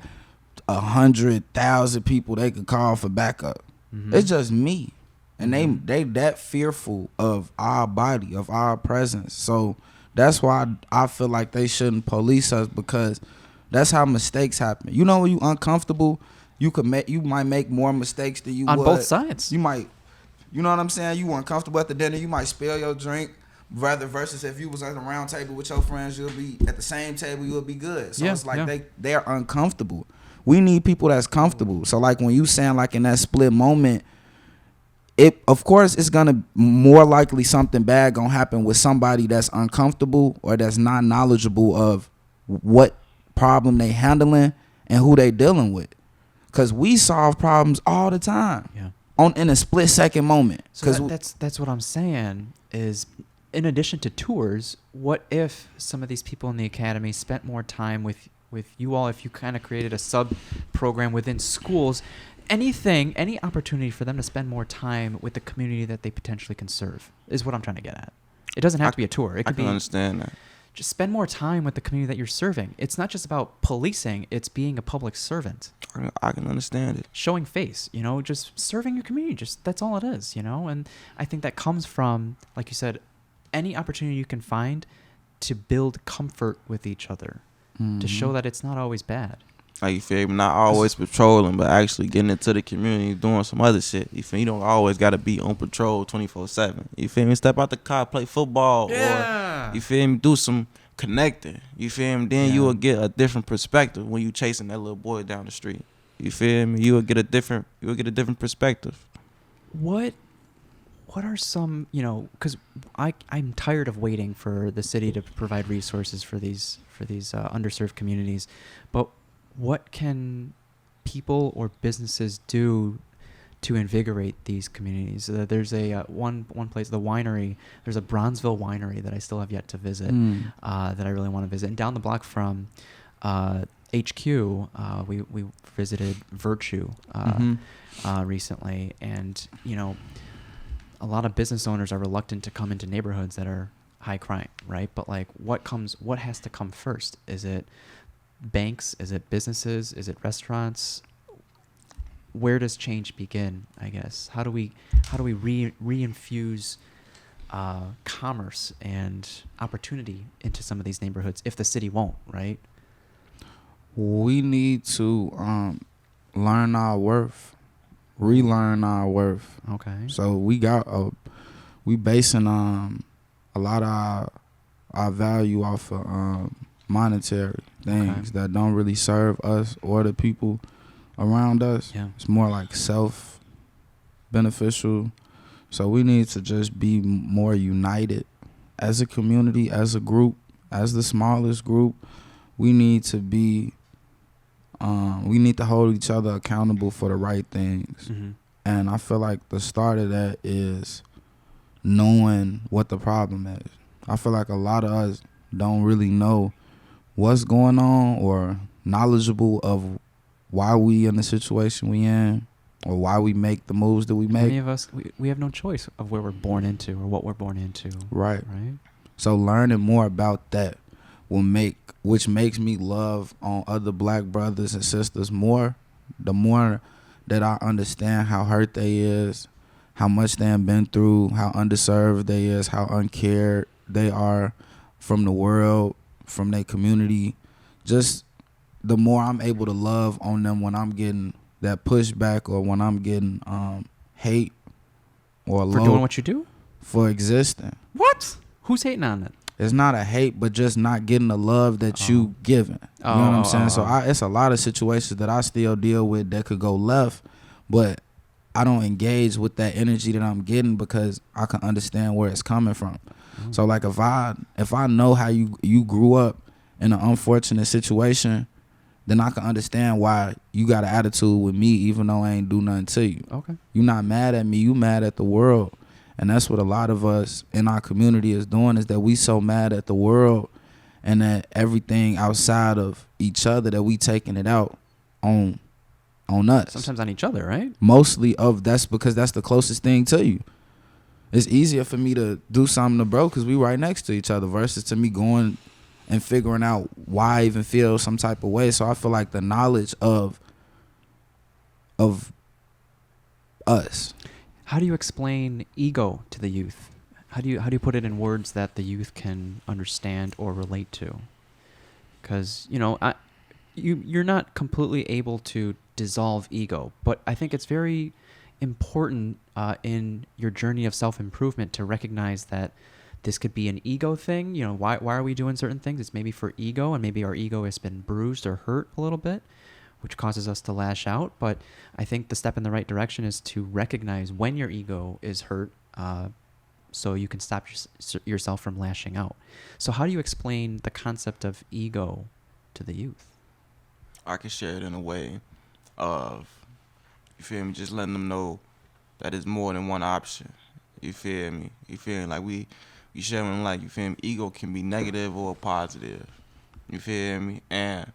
100,000 people they could call for backup. It's just me, and they that fearful of our body, of our presence. So that's why I feel like they shouldn't police us, because that's how mistakes happen. You know, when you uncomfortable, you might make more mistakes than you On would. both sides. You might, you know what I'm saying? You uncomfortable at the dinner, you might spill your drink. Rather versus if you was at a round table with your friends, you'll be at the same table, you'll be good. So it's like they're uncomfortable. We need people that's comfortable. So like when you saying like in that split moment, of course it's gonna more likely something bad gonna happen with somebody that's uncomfortable or that's not knowledgeable of what problem they handling and who they dealing with. Cause we solve problems all the time. Yeah. In a split second moment. So that's what I'm saying is, in addition to tours, what if some of these people in the academy spent more time with you all, if you kind of created a sub program within schools, any opportunity for them to spend more time with the community that they potentially can serve is what I'm trying to get at. It doesn't have to be a tour. It could be, understand that. Just spend more time with the community that you're serving. It's not just about policing, it's being a public servant. I can understand it. Showing face, you know, just serving your community. Just that's all it is, you know? And I think that comes from, like you said, any opportunity you can find to build comfort with each other, to show that it's not always bad. Like, you feel me? Not always patrolling, but actually getting into the community, doing some other shit. You feel me? You don't always got to be on patrol 24/7. You feel me? Step out the car, play football, or you feel me? Do some connecting. You feel me? Then you will get a different perspective when you chasing that little boy down the street. You feel me? You will get a different perspective. What are some, you know, because I'm tired of waiting for the city to provide resources for these underserved communities, but what can people or businesses do to invigorate these communities? There's a one place, the winery. There's a Bronzeville winery that I still have yet to visit, that I really want to visit. And down the block from HQ, we visited Virtue recently, and you know, a lot of business owners are reluctant to come into neighborhoods that are high crime, right? But like, what has to come first? Is it banks? Is it businesses? Is it restaurants? Where does change begin, I guess? How do we reinfuse commerce and opportunity into some of these neighborhoods if the city won't, right? We need to learn our worth, relearn our worth. Okay. So we basing a lot of our value off of monetary things that don't really serve us or the people around us. Yeah. It's more like self beneficial. So we need to just be more united as a community, as a group, as the smallest group. We need to be we need to hold each other accountable for the right things. And I feel like the start of that is knowing what the problem is. I feel like a lot of us don't really know what's going on or knowledgeable of why we in the situation we in or why we make the moves that we make. Many of us, we have no choice of where we're born into or what we're born into. Right. Right. So learning more about that which makes me love on other black brothers and sisters more. The more that I understand how hurt they is, how much they have been through, how underserved they is, how uncared they are from the world, from their community. Just the more I'm able to love on them when I'm getting that pushback or when I'm getting hate or For doing what you do? for existing. What? Who's hating on it? It's not a hate, but just not getting the love that you giving. You know what I'm saying? So it's a lot of situations that I still deal with that could go left, but I don't engage with that energy that I'm getting because I can understand where it's coming from. So like if I know how you grew up in an unfortunate situation, then I can understand why you got an attitude with me even though I ain't do nothing to you. Okay. You not mad at me, you mad at the world. And that's what a lot of us in our community is doing, is that we so mad at the world and at everything outside of each other that we taking it out on us. Sometimes on each other, right? Mostly that's because that's the closest thing to you. It's easier for me to do something to bro because we right next to each other versus to me going and figuring out why I even feel some type of way. So I feel like the knowledge of us. How do you explain ego to the youth? How do you put it in words that the youth can understand or relate to? Because you're not completely able to dissolve ego, but I think it's very important in your journey of self-improvement to recognize that this could be an ego thing. Why are we doing certain things? It's maybe for ego, and maybe our ego has been bruised or hurt a little bit, which causes us to lash out. But I think the step in the right direction is to recognize when your ego is hurt, so you can stop yourself from lashing out. So how do you explain the concept of ego to the youth? I can share it in a way of, you feel me, just letting them know that it's more than one option. You feel me? You feel me? Like we share them, like, you feel me, ego can be negative or positive. You feel me? And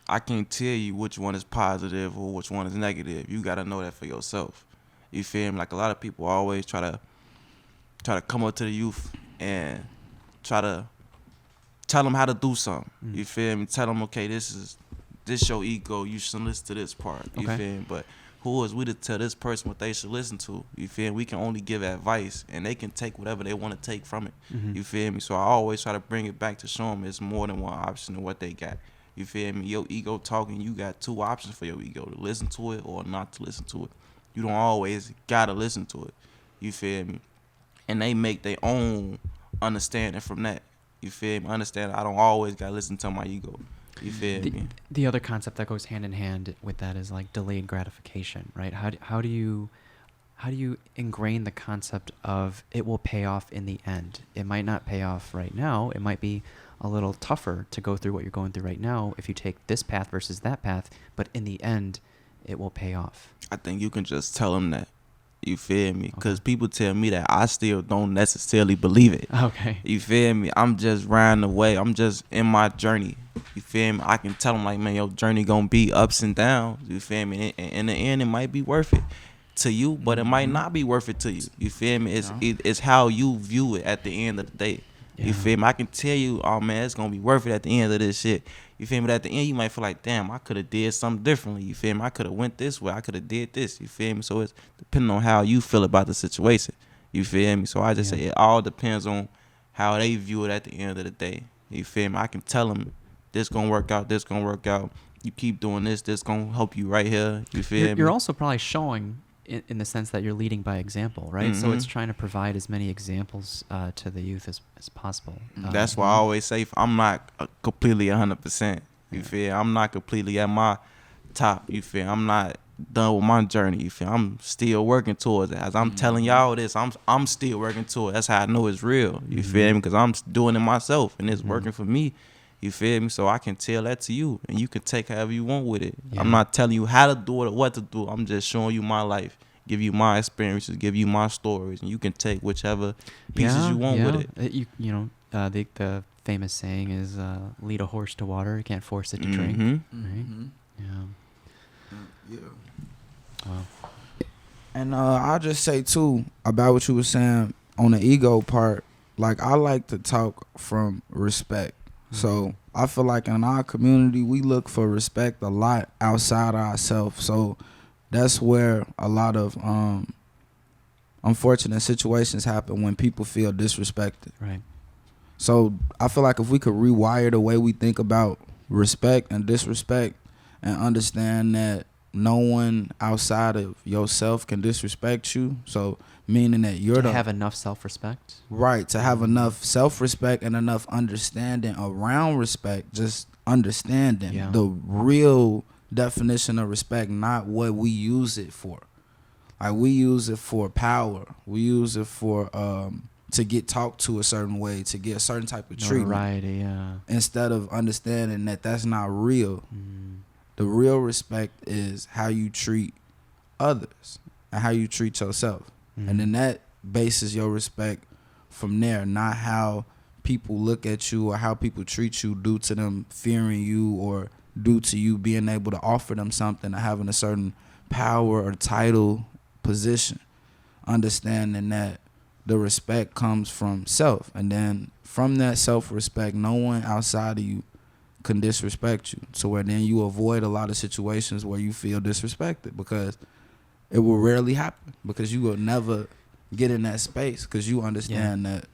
I can't tell you which one is positive or which one is negative. You gotta know that for yourself. You feel me? Like a lot of people always try to come up to the youth and try to tell them how to do something. You feel me? Tell them, okay, this your ego. You should listen to this part. You feel me? But who is we to tell this person what they should listen to? You feel me? We can only give advice, and they can take whatever they want to take from it. You feel me? So I always try to bring it back to show them it's more than one option of what they got. You feel me? Your ego talking, you got two options for your ego, to listen to it or not to listen to it. You don't always gotta listen to it. You feel me? And they make their own understanding from that. You feel me? Understand I don't always gotta listen to my ego. You feel me? The other concept that goes hand in hand with that is like delayed gratification, right? How do you ingrain the concept of it will pay off in the end? It might not pay off right now. It might be a little tougher to go through what you're going through right now if you take this path versus that path, but in the end, it will pay off. I think you can just tell them that. You feel me? Because people tell me that, I still don't necessarily believe it. Okay. You feel me? I'm just riding away. I'm just in my journey. You feel me? I can tell them, like, man, your journey gonna be ups and downs. You feel me? And in the end, it might be worth it to you, but it might not be worth it to you. You feel me? It's how you view it at the end of the day. You feel me? I can tell you, oh man, it's gonna be worth it at the end of this shit. You feel me? But at the end, you might feel like, damn, I could have did something differently. You feel me? I could have went this way. I could have did this. You feel me? So it's depending on how you feel about the situation. You feel me? So I just say it all depends on how they view it at the end of the day. You feel me? I can tell them this gonna work out. This gonna work out. You keep doing this. This gonna help you right here. You feel me? You're also probably showing in the sense that you're leading by example, right? So it's trying to provide as many examples to the youth as possible. That's why I always say I'm not completely 100%. You feel? I'm not completely at my top. You feel? I'm not done with my journey. You feel? I'm still working towards it. As I'm telling y'all this, I'm still working towards it. That's how I know it's real. You feel me? Because I'm doing it myself and it's working for me. You feel me? So I can tell that to you, and you can take however you want with it. Yeah. I'm not telling you how to do it or what to do. I'm just showing you my life, give you my experiences, give you my stories, and you can take whichever pieces you want with it. You know, the famous saying is, lead a horse to water, you can't force it to drink. Right? Yeah. Wow. And I'll just say too about what you were saying on the ego part. Like, I like to talk from respect. So I feel like in our community we look for respect a lot outside of ourselves. So that's where a lot of unfortunate situations happen, when people feel disrespected. Right. So I feel like if we could rewire the way we think about respect and disrespect, and understand that no one outside of yourself can disrespect you. So meaning that you're to have enough self-respect. Right, to have enough self-respect and enough understanding around respect, just understanding the real definition of respect, not what we use it for. Like, we use it for power. We use it for to get talked to a certain way, to get a certain type of treatment. Notoriety, instead of understanding that that's not real. The real respect is how you treat others and how you treat yourself. And then that bases your respect from there, not how people look at you or how people treat you due to them fearing you or due to you being able to offer them something or having a certain power or title, position. Understanding that the respect comes from self. And then from that self-respect, no one outside of you can disrespect you, to where then you avoid a lot of situations where you feel disrespected, because it will rarely happen, because you will never get in that space, because you understand that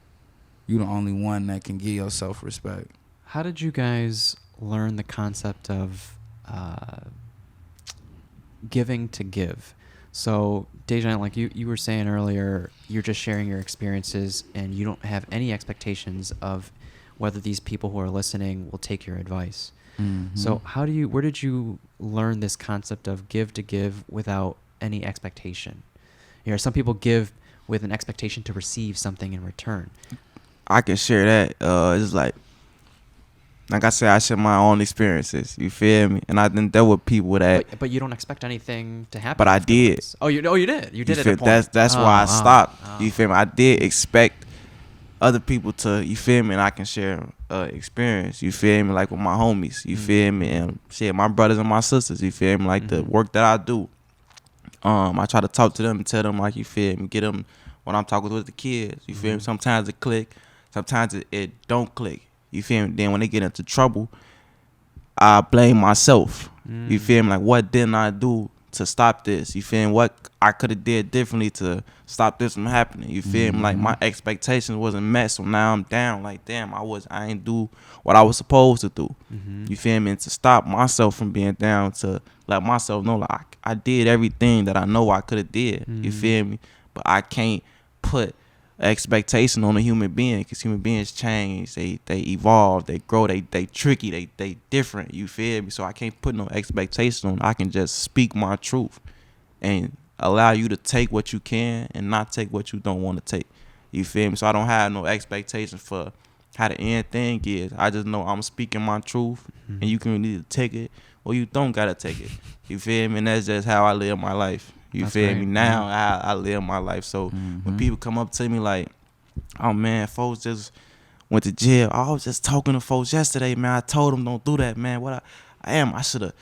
you're the only one that can give yourself respect. How did you guys learn the concept of giving to give? So Dajohn, like you were saying earlier, you're just sharing your experiences and you don't have any expectations of whether these people who are listening will take your advice. So where did you learn this concept of give to give without any expectation? You know, some people give with an expectation to receive something in return. I can share that. It's like I said, I share my own experiences. You feel me? And I think there were people that. But you don't expect anything to happen. But I did. Oh, you did. You did at a point. That's why I stopped. You feel me? I did expect other people to, you feel me, and I can share experience, you feel me, like with my homies, you feel me, and shit, my brothers and my sisters, you feel me, like the work that I do, I try to talk to them and tell them, like, you feel me, get them when I'm talking with the kids, you feel me, sometimes it click, sometimes it don't click, you feel me, then when they get into trouble, I blame myself, you feel me, like, what didn't I do to stop this, you feel me, what I could have did differently to stop this from happening, you feel me, like, my expectations wasn't met, so now I'm down, like, damn, I ain't do what I was supposed to do, you feel me, and to stop myself from being down, to let myself know, like, I did everything that I know I could have did, you feel me, but I can't put expectation on a human being, because human beings change, they evolve, they grow, they tricky, they different, you feel me, so I can't put no expectation on. I can just speak my truth and allow you to take what you can and not take what you don't want to take, you feel me, so I don't have no expectation for how the end thing is. I just know I'm speaking my truth, and you can either take it or you don't gotta take it, you feel me, and that's just how I live my life. You feel me? Now I live my life. So when people come up to me like, oh man, folks just went to jail. I was just talking to folks yesterday, man. I told them don't do that, man. What I should have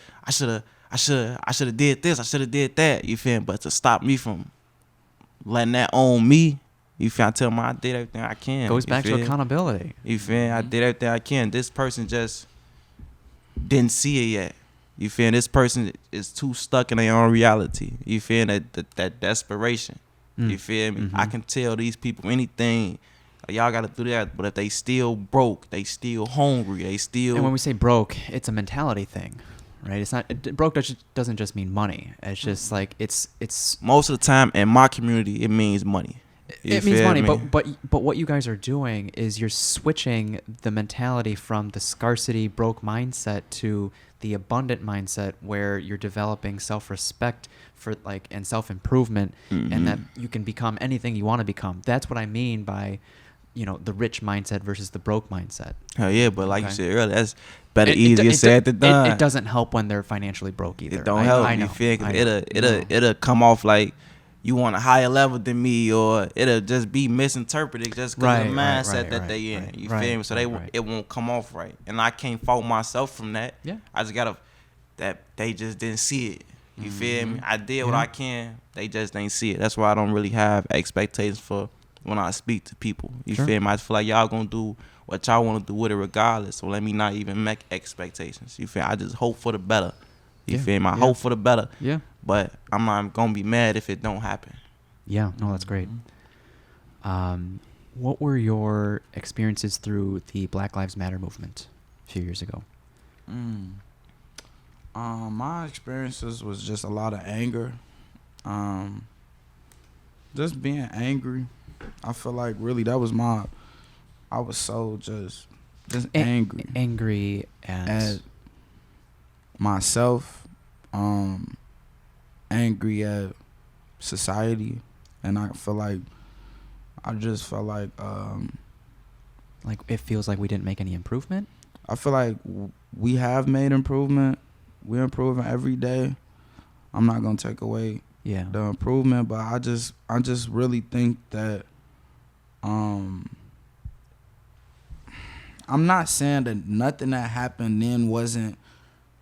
did this. I should have did that. You feel me? But to stop me from letting that own me, you feel me? I tell them I did everything I can. Goes back to accountability. You feel me? I did everything I can. This person just didn't see it yet. You feel this person is too stuck in their own reality. You feel that desperation. You feel me? I can tell these people anything. Like, y'all got to do that. But if they still broke, they still hungry, they still. And when we say broke, it's a mentality thing. right? It's not broke doesn't just mean money. It's just like it's Most of the time in my community, it means money. You it means feel money, me? but what you guys are doing is you're switching the mentality from the scarcity broke mindset to the abundant mindset, where you're developing self-respect for like and self-improvement, and that you can become anything you want to become. That's what I mean by, you know, the rich mindset versus the broke mindset. Hell yeah, but like Okay. you said earlier, that's better, It- it- easier it- said than done. It doesn't help when they're financially broke either. It don't I help. know, You feel? 'Cause I know. it'll come off like you on a higher level than me, or it'll just be misinterpreted just because of the mindset that they in. You feel me? So it won't come off right, and I can't fault myself from that. Yeah. I just gotta that they just didn't see it. You feel me? I did what I can. They just ain't see it. That's why I don't really have expectations for when I speak to people. You Sure. feel me? I feel like y'all gonna do what y'all want to do with it regardless. So let me not even make expectations. You feel me? I just hope for the better. You Yeah. feel me? I Yeah. hope for the better. Yeah. But I'm not gonna be mad if it don't happen. Yeah, no, that's great. What were your experiences through the Black Lives Matter movement a few years ago? My experiences was just a lot of anger. Just being angry. I feel like really that was I was so just angry. Angry At myself, angry at society, and I just felt like like it feels like we didn't make any improvement. I feel like we have made improvement. We're improving every day. I'm not gonna take away Yeah. the improvement, but I just really think that I'm not saying that nothing that happened then wasn't,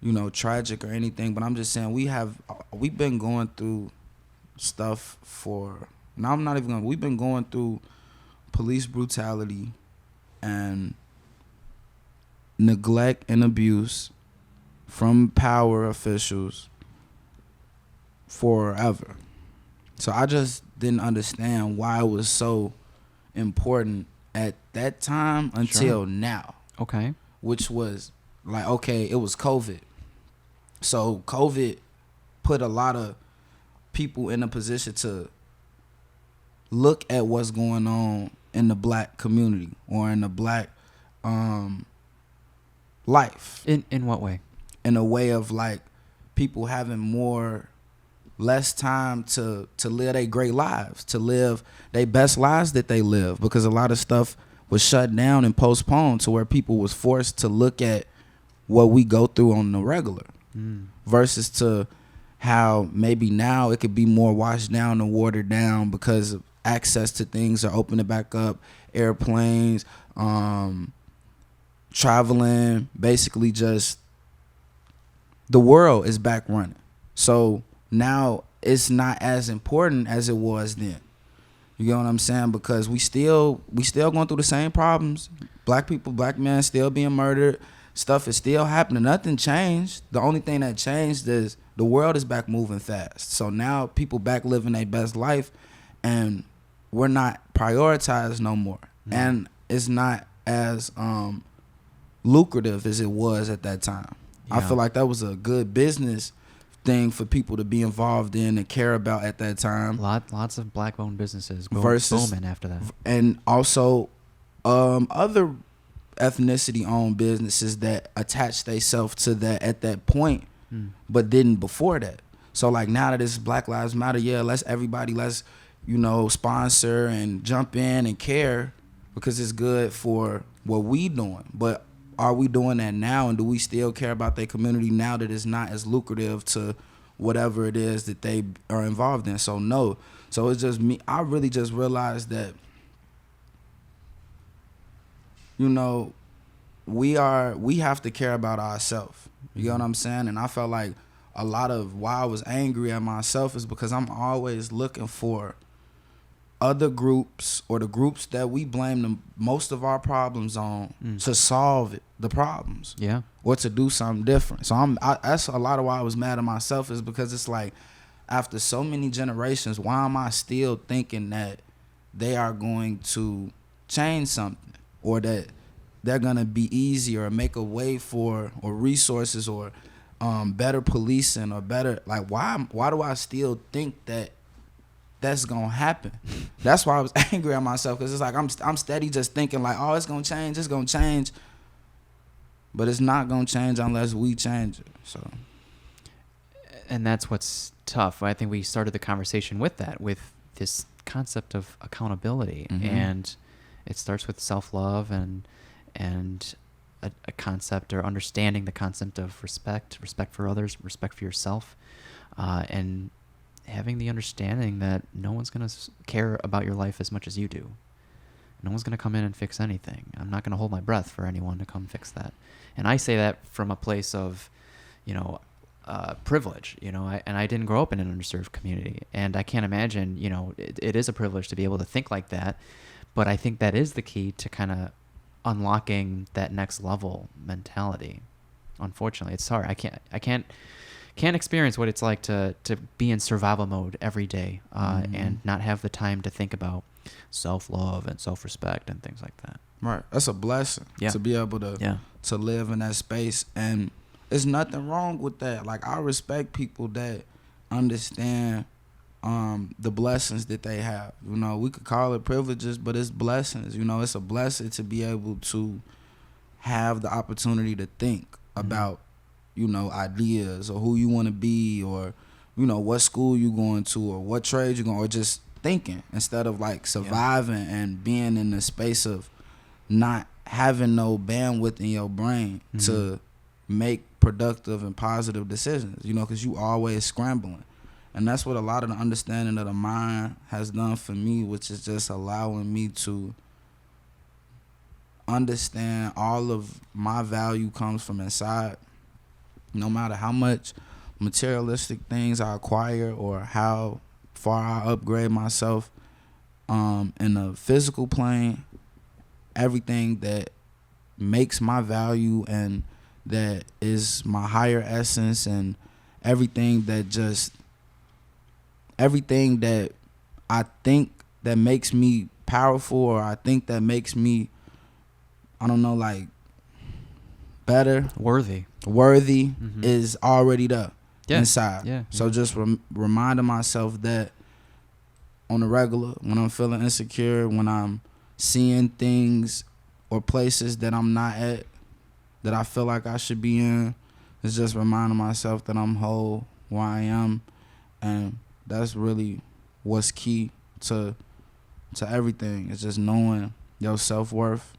you know, tragic or anything, but I'm just saying we've been going through stuff we've been going through police brutality and neglect and abuse from power officials forever. So I just didn't understand why it was so important at that time until now, Okay. which was like, okay, it was COVID. So COVID put a lot of people in a position to look at what's going on in the black community or in the black life. In what way? In a way of like people having less time to live their great lives, to live their best lives that they live, because a lot of stuff was shut down and postponed to where people was forced to look at what we go through on the regular versus to how maybe now it could be more washed down and watered down because of access to things are opening back up, airplanes, traveling, basically just the world is back running. So now it's not as important as it was then. You get what I'm saying? Because we still going through the same problems. Black people, black men still being murdered. Stuff is still happening. Nothing changed. The only thing that changed is the world is back moving fast. So now people back living their best life, and we're not prioritized no more. And it's not as lucrative as it was at that time. I feel like that was a good business thing for people to be involved in and care about at that time. Lots of black-owned businesses Versus- booming after that. And also other ethnicity-owned businesses that attached themselves to that at that point, but didn't before that. So like now that it's Black Lives Matter, let's sponsor and jump in and care because it's good for what we doing. But are we doing that now, and do we still care about their community now that it's not as lucrative to whatever it is that they are involved in? So no. So it's just me. I really just realized that, we have to care about ourselves. You know what I'm saying? And I felt like a lot of why I was angry at myself is because I'm always looking for other groups or the groups that we blame most of our problems on to solve the problems. Yeah. Or to do something different. So that's a lot of why I was mad at myself, is because it's like, after so many generations, why am I still thinking that they are going to change something, or that they're going to be easy or make a way for, or resources or better policing or better, like, why do I still think that that's gonna happen? That's why I was angry at myself, because it's like I'm steady just thinking like, oh, it's gonna change, but it's not gonna change unless we change it. So, and that's what's tough. I think we started the conversation with this concept of accountability, and it starts with self-love and a concept, or understanding the concept of respect for others, respect for yourself, and having the understanding that no one's going to care about your life as much as you do. No one's going to come in and fix anything. I'm not going to hold my breath for anyone to come fix that. And I say that from a place of, privilege, and I didn't grow up in an underserved community. And I can't imagine, it is a privilege to be able to think like that. But I think that is the key to kind of unlocking that next level mentality. Unfortunately, it's hard. I can't experience what it's like to be in survival mode every day, and not have the time to think about self-love and self-respect and things like that. Right. That's a blessing to be able to live in that space. And there's nothing wrong with that. Like, I respect people that understand the blessings that they have. We could call it privileges, but it's blessings. It's a blessing to be able to have the opportunity to think about ideas, or who you want to be, or what school you going to, or what trade you going, or just thinking instead of like surviving and being in the space of not having no bandwidth in your brain to make productive and positive decisions, because you always scrambling. And that's what a lot of the understanding of the mind has done for me, which is just allowing me to understand all of my value comes from inside. No matter how much materialistic things I acquire or how far I upgrade myself in a physical plane, everything that makes my value and that is my higher essence, and everything that I think that makes me powerful, or I think that makes me, I don't know, like, better, worthy is already there inside. So just reminding myself that on the regular, when I'm feeling insecure, when I'm seeing things or places that I'm not at, that I feel like I should be in, it's just reminding myself that I'm whole where I am. And that's really what's key to everything. It's just knowing your self-worth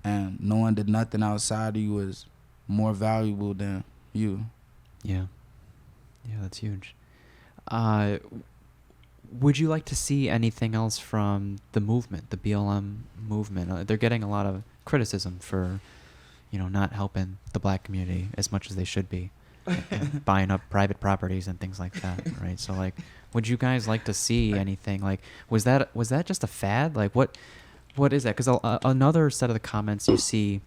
and knowing that nothing outside of you is more valuable than you. Yeah, that's huge. Would you like to see anything else from the movement, the BLM movement? They're getting a lot of criticism for, not helping the black community as much as they should be, and buying up private properties and things like that, right? So, like, would you guys like to see anything? Like, was that just a fad? Like, what is that? Because another set of the comments you see,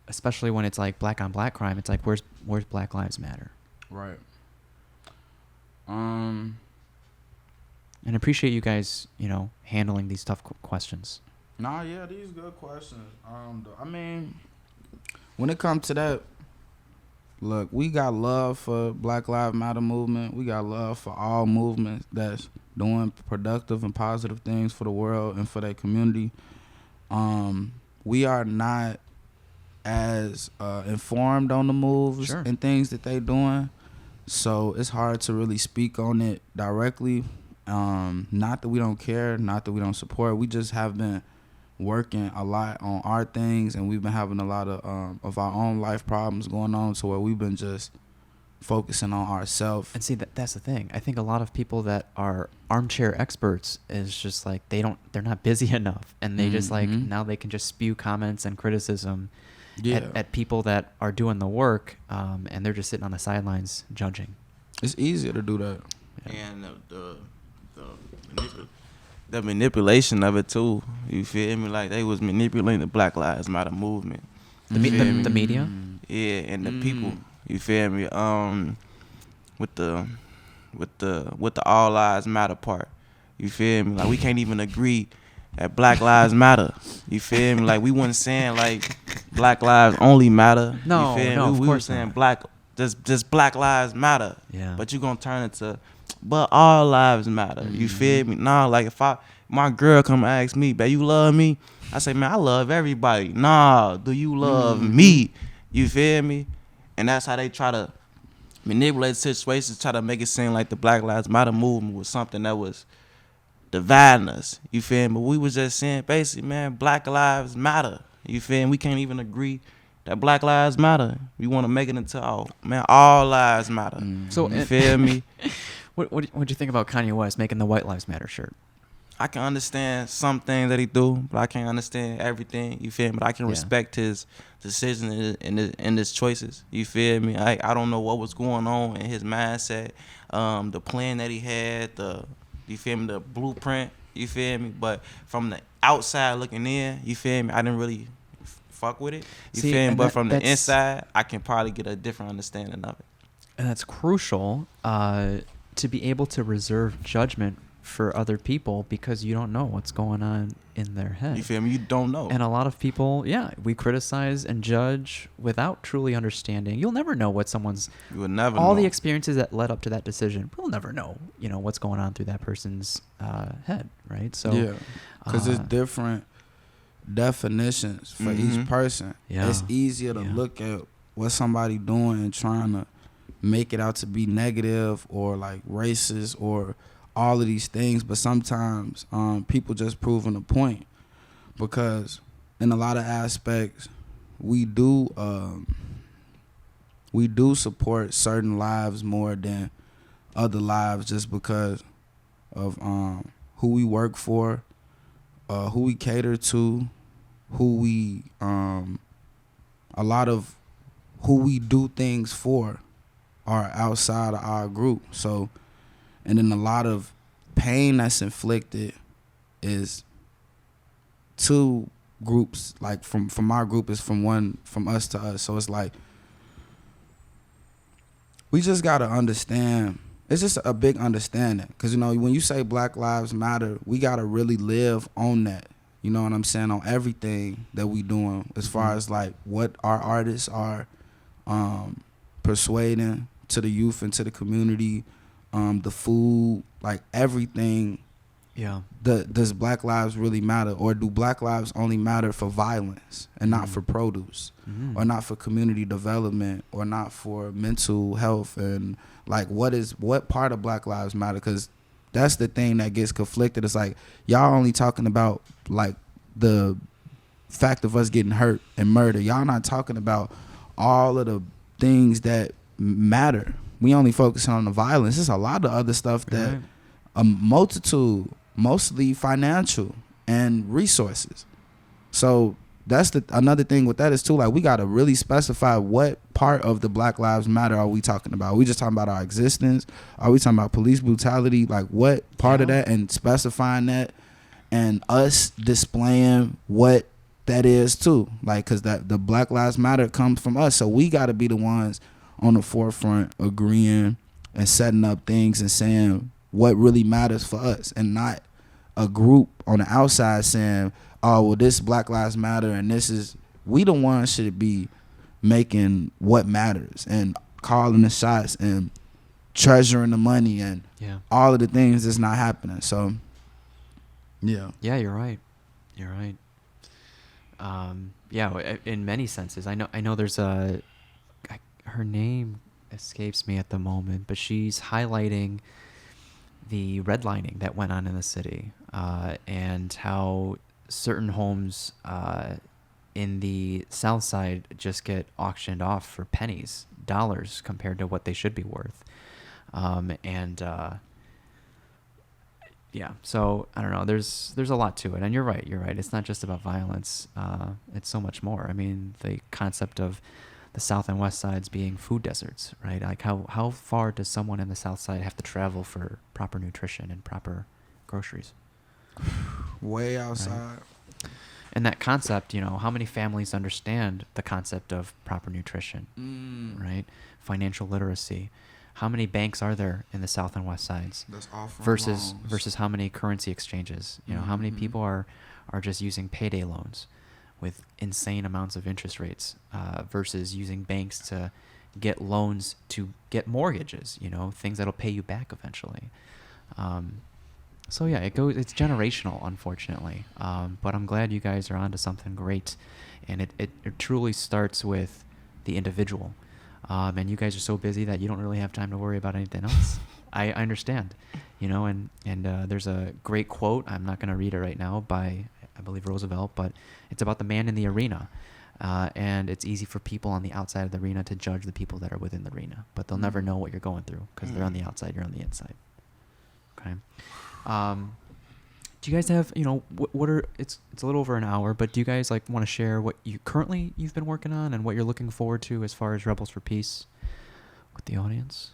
especially when it's like black on black crime, it's like, where's Black Lives Matter? Right. And appreciate you guys, handling these tough questions. Nah, yeah, these good questions. I mean, when it comes to that, look, we got love for Black Lives Matter movement. We got love for all movements that's doing productive and positive things for the world and for their community. We are not as informed on the moves and things that they doing, so it's hard to really speak on it directly. Not that we don't care, not that we don't support. We just have been working a lot on our things, and we've been having a lot of our own life problems going on, to where we've been just focusing on ourselves. And see, that's the thing. I think a lot of people that are armchair experts is just like they're not busy enough, and they just like now they can just spew comments and criticism at people that are doing the work, and they're just sitting on the sidelines judging. It's easier to do that. And the manipulation of it too. You feel me? Like, they was manipulating the Black Lives Matter movement. The media? Yeah, and the people. You feel me? With the all lives matter part. You feel me? Like, we can't even agree that Black Lives Matter. You feel me? Like, we wasn't saying like Black Lives only matter. No, you feel me? No, we were saying black. just Black Lives Matter. Yeah. But you gonna turn it to, but all lives matter. You feel me? Nah, like if my girl come ask me, babe, you love me? I say, man, I love everybody. Nah, do you love me? You feel me? And that's how they try to manipulate situations, try to make it seem like the Black Lives Matter movement was something that was dividing us. You feel me? But we was just saying, basically, man, Black Lives Matter. You feel me? We can't even agree that Black Lives Matter. We want to make it into, all lives matter. So you feel me? What'd you think about Kanye West making the White Lives Matter shirt? I can understand some things that he do, but I can't understand everything. You feel me? But I can respect his decisions and his choices. You feel me? I don't know what was going on in his mindset, the plan that he had, you feel me, the blueprint. You feel me? But from the outside looking in, you feel me, I didn't really fuck with it. You feel me? But from the inside, I can probably get a different understanding of it. And that's crucial to be able to reserve judgment for other people because you don't know what's going on in their head. You feel me? You don't know. And a lot of people, we criticize and judge without truly understanding. You'll never know what someone's... You will never all know. the experiences that led up to that decision, we'll never know, what's going on through that person's head, right? So, yeah, because there's different definitions for each person. Yeah. It's easier to look at what somebody doing and trying to make it out to be negative or like racist or all of these things, but sometimes people just proving a point because in a lot of aspects we do support certain lives more than other lives just because of who we work for, who we cater to, who we a lot of who we do things for are outside of our group. So, and then a lot of pain that's inflicted is two groups, like from our group is from us to us. So it's like we just gotta understand. It's just a big understanding, because when you say Black Lives Matter, we gotta really live on that. You know what I'm saying? On everything that we doing, as far as like what our artists are persuading to the youth and to the community, the food, like everything. Yeah. Does Black Lives really matter, or do Black Lives only matter for violence and not for produce, or not for community development, or not for mental health, and like what part of Black Lives matter? Because that's the thing that gets conflicted. It's like y'all only talking about like the fact of us getting hurt and murder. Y'all not talking about all of the things that matter. We only focusing on the violence. There's a lot of other stuff that a multitude, mostly financial and resources. So that's another thing with that is too, like we got to really specify what part of the Black Lives Matter are we talking about. Are we just talking about our existence? Are we talking about police brutality? Like what part of that, and specifying that, and us displaying what that is too. Like, cause the Black Lives Matter comes from us. So we got to be the ones on the forefront agreeing and setting up things and saying what really matters for us, and not a group on the outside saying, oh, well, this Black Lives Matter and this is, we the ones should be making what matters and calling the shots and treasuring the money and all of the things that's not happening. So, yeah, you're right. In many senses. I know there's her name escapes me at the moment, but she's highlighting the redlining that went on in the city, and how certain homes in the south side just get auctioned off for pennies, dollars, compared to what they should be worth. So I don't know, there's a lot to it, and you're right, it's not just about violence, it's so much more. I mean, the concept of the south and west sides being food deserts, right? Like how far does someone in the south side have to travel for proper nutrition and proper groceries? Way outside. Right? And that concept, how many families understand the concept of proper nutrition, right? Financial literacy. How many banks are there in the south and west sides? That's offering versus how many currency exchanges? How many people are just using payday loans with insane amounts of interest rates, versus using banks to get loans to get mortgages, things that'll pay you back eventually. So yeah, it's generational, unfortunately. But I'm glad you guys are onto something great. And it truly starts with the individual. And you guys are so busy that you don't really have time to worry about anything else. I understand, and there's a great quote. I'm not going to read it right now by, I believe, Roosevelt, but it's about the man in the arena. And it's easy for people on the outside of the arena to judge the people that are within the arena, but they'll never know what you're going through because they're on the outside, you're on the inside. Okay. Do you guys have, what are, it's a little over an hour, but do you guys want to share what you've been working on and what you're looking forward to as far as Rebels for Peace with the audience?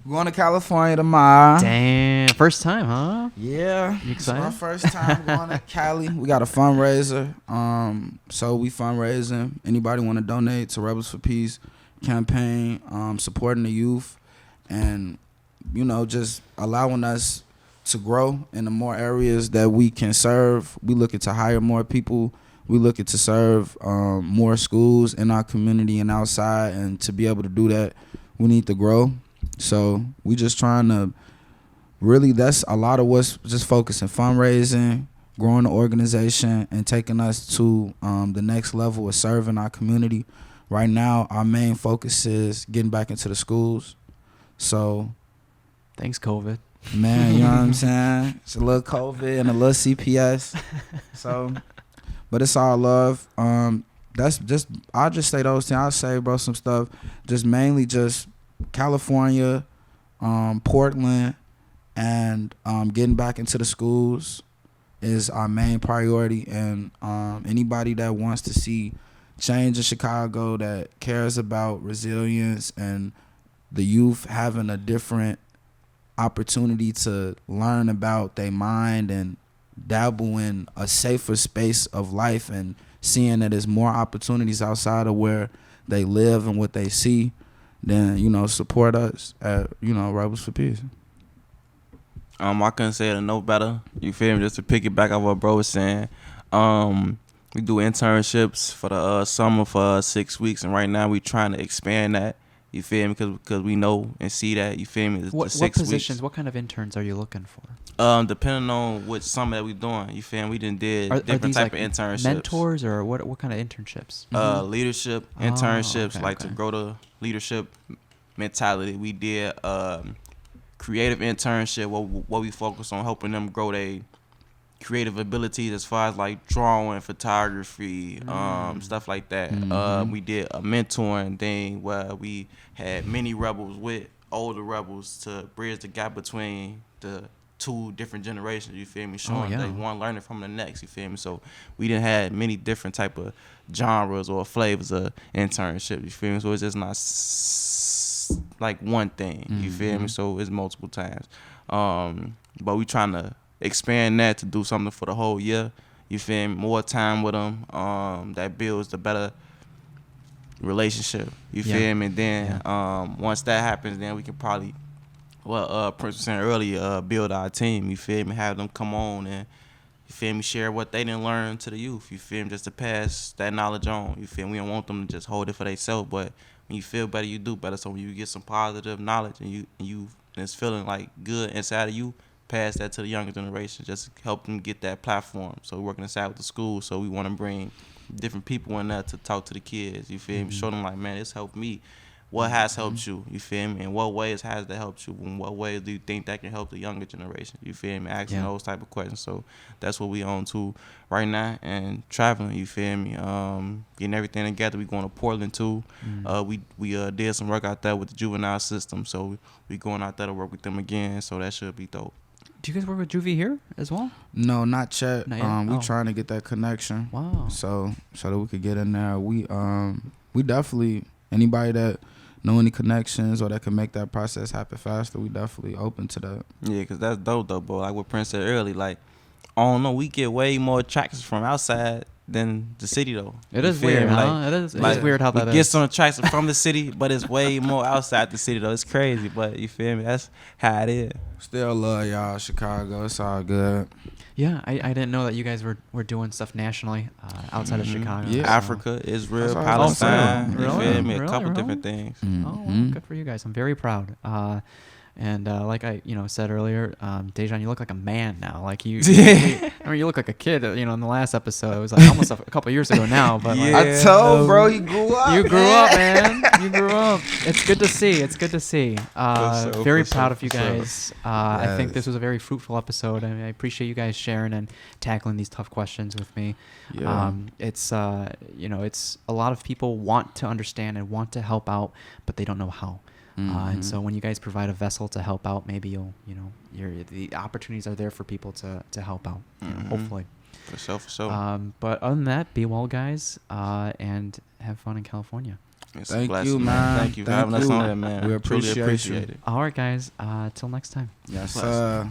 We're going to California tomorrow. Damn. First time, huh? Yeah. You excited? It's my first time going to Cali. We got a fundraiser. So we fundraising. Anybody want to donate to Rebels for Peace campaign, supporting the youth, and just allowing us to grow in the more areas that we can serve. We looking to hire more people. We looking to serve more schools in our community and outside. And to be able to do that, we need to grow. So we just trying to really, that's a lot of what's just focusing, fundraising, growing the organization, and taking us to the next level of serving our community. Right now, our main focus is getting back into the schools. So thanks, COVID. Man, you know what I'm saying? It's a little COVID and a little CPS. So, but it's all love. That's just, I'll just say those things. I'll say, bro, some stuff. Just mainly just California, Portland, and getting back into the schools is our main priority. And anybody that wants to see change in Chicago, that cares about resilience and the youth having a different opportunity to learn about their mind and dabble in a safer space of life, and seeing that there's more opportunities outside of where they live and what they see, then support us at Rebels for Peace. I couldn't say it no better. You feel me? Just to pick it back off what bro was saying. We do internships for the summer for 6 weeks, and right now we trying to expand that. You feel me? Because we know and see that. You feel me? What positions? Weeks. What kind of interns are you looking for? Depending on which summer that we doing. You feel me? We did different type of internships. Mentors, or what kind of internships? Leadership internships, to grow the leadership mentality. We did creative internship where we focus on helping them grow their creative abilities as far as drawing, photography, stuff like that. We did a mentoring thing where we had many rebels with older rebels to bridge the gap between the two different generations, you feel me? Showing they one learning from the next, you feel me? So we didn't have many different type of genres or flavors of internship, you feel me? So it's just not one thing, you feel me? So it's multiple times. But we trying to expand that to do something for the whole year, you feel me? More time with them, that builds the better relationship, you feel me? And then once that happens, then we can probably, Prince was saying earlier, build our team, you feel me? Have them come on and, you feel me, share what they didn't learn to the youth, you feel me? Just to pass that knowledge on, you feel me? We don't want them to just hold it for themselves, but when you feel better, you do better. So when you get some positive knowledge and it's feeling good inside of you, pass that to the younger generation, just help them get that platform. So we're working inside with the school, so we want to bring different people in there to talk to the kids, you feel me? Show them man, this helped me. What has helped you? You feel me? In what ways has that helped you? In what ways do you think that can help the younger generation? You feel me? Asking those type of questions. So that's what we on to right now, and traveling. You feel me? Getting everything together. We going to Portland too. We did some work out there with the juvenile system, so we going out there to work with them again. So that should be dope. Do you guys work with Juvie here as well? No, not yet. We trying to get that connection. Wow. So that we could get in there. We definitely, anybody that know any connections or that can make that process happen faster, we definitely open to that. Yeah, because that's dope though, bro. Like what Prince said earlier, I don't know, we get way more attractions from outside than the city though. It is weird, huh? It is weird how that is. We get some attraction from the city, but it's way more outside the city though. It's crazy, but you feel me? That's how it is. Still love y'all, Chicago. It's all good. Yeah, I didn't know that you guys were doing stuff nationally outside of Chicago. Yeah. so- Africa, Israel, That's what I was Palestine. saying. You Really? feel me? A Really? couple Really? different things. Oh, well, good for you guys. I'm very proud. And like I, said earlier, Dajohn, you look like a man now. Like you, I mean, you look like a kid. In the last episode, it was like almost a couple years ago now. But like, I told bro, he grew up. you grew up, man. You grew up. It's good to see. It's good to see. sure, Very for proud sure, of you for sure. guys. I think Yes. this was a very fruitful episode. I appreciate you guys sharing and tackling these tough questions with me. Yeah. It's it's a lot of people want to understand and want to help out, but they don't know how. And so when you guys provide a vessel to help out, maybe the opportunities are there for people to help out. Hopefully. For sure. But other than that, be well, guys, and have fun in California. It's a Thank blessing, you, man. Thank you for Thank having us you. on here, man. We Truly appreciate appreciate you. it. All right, guys. Till next time. Yes, Bless. sir.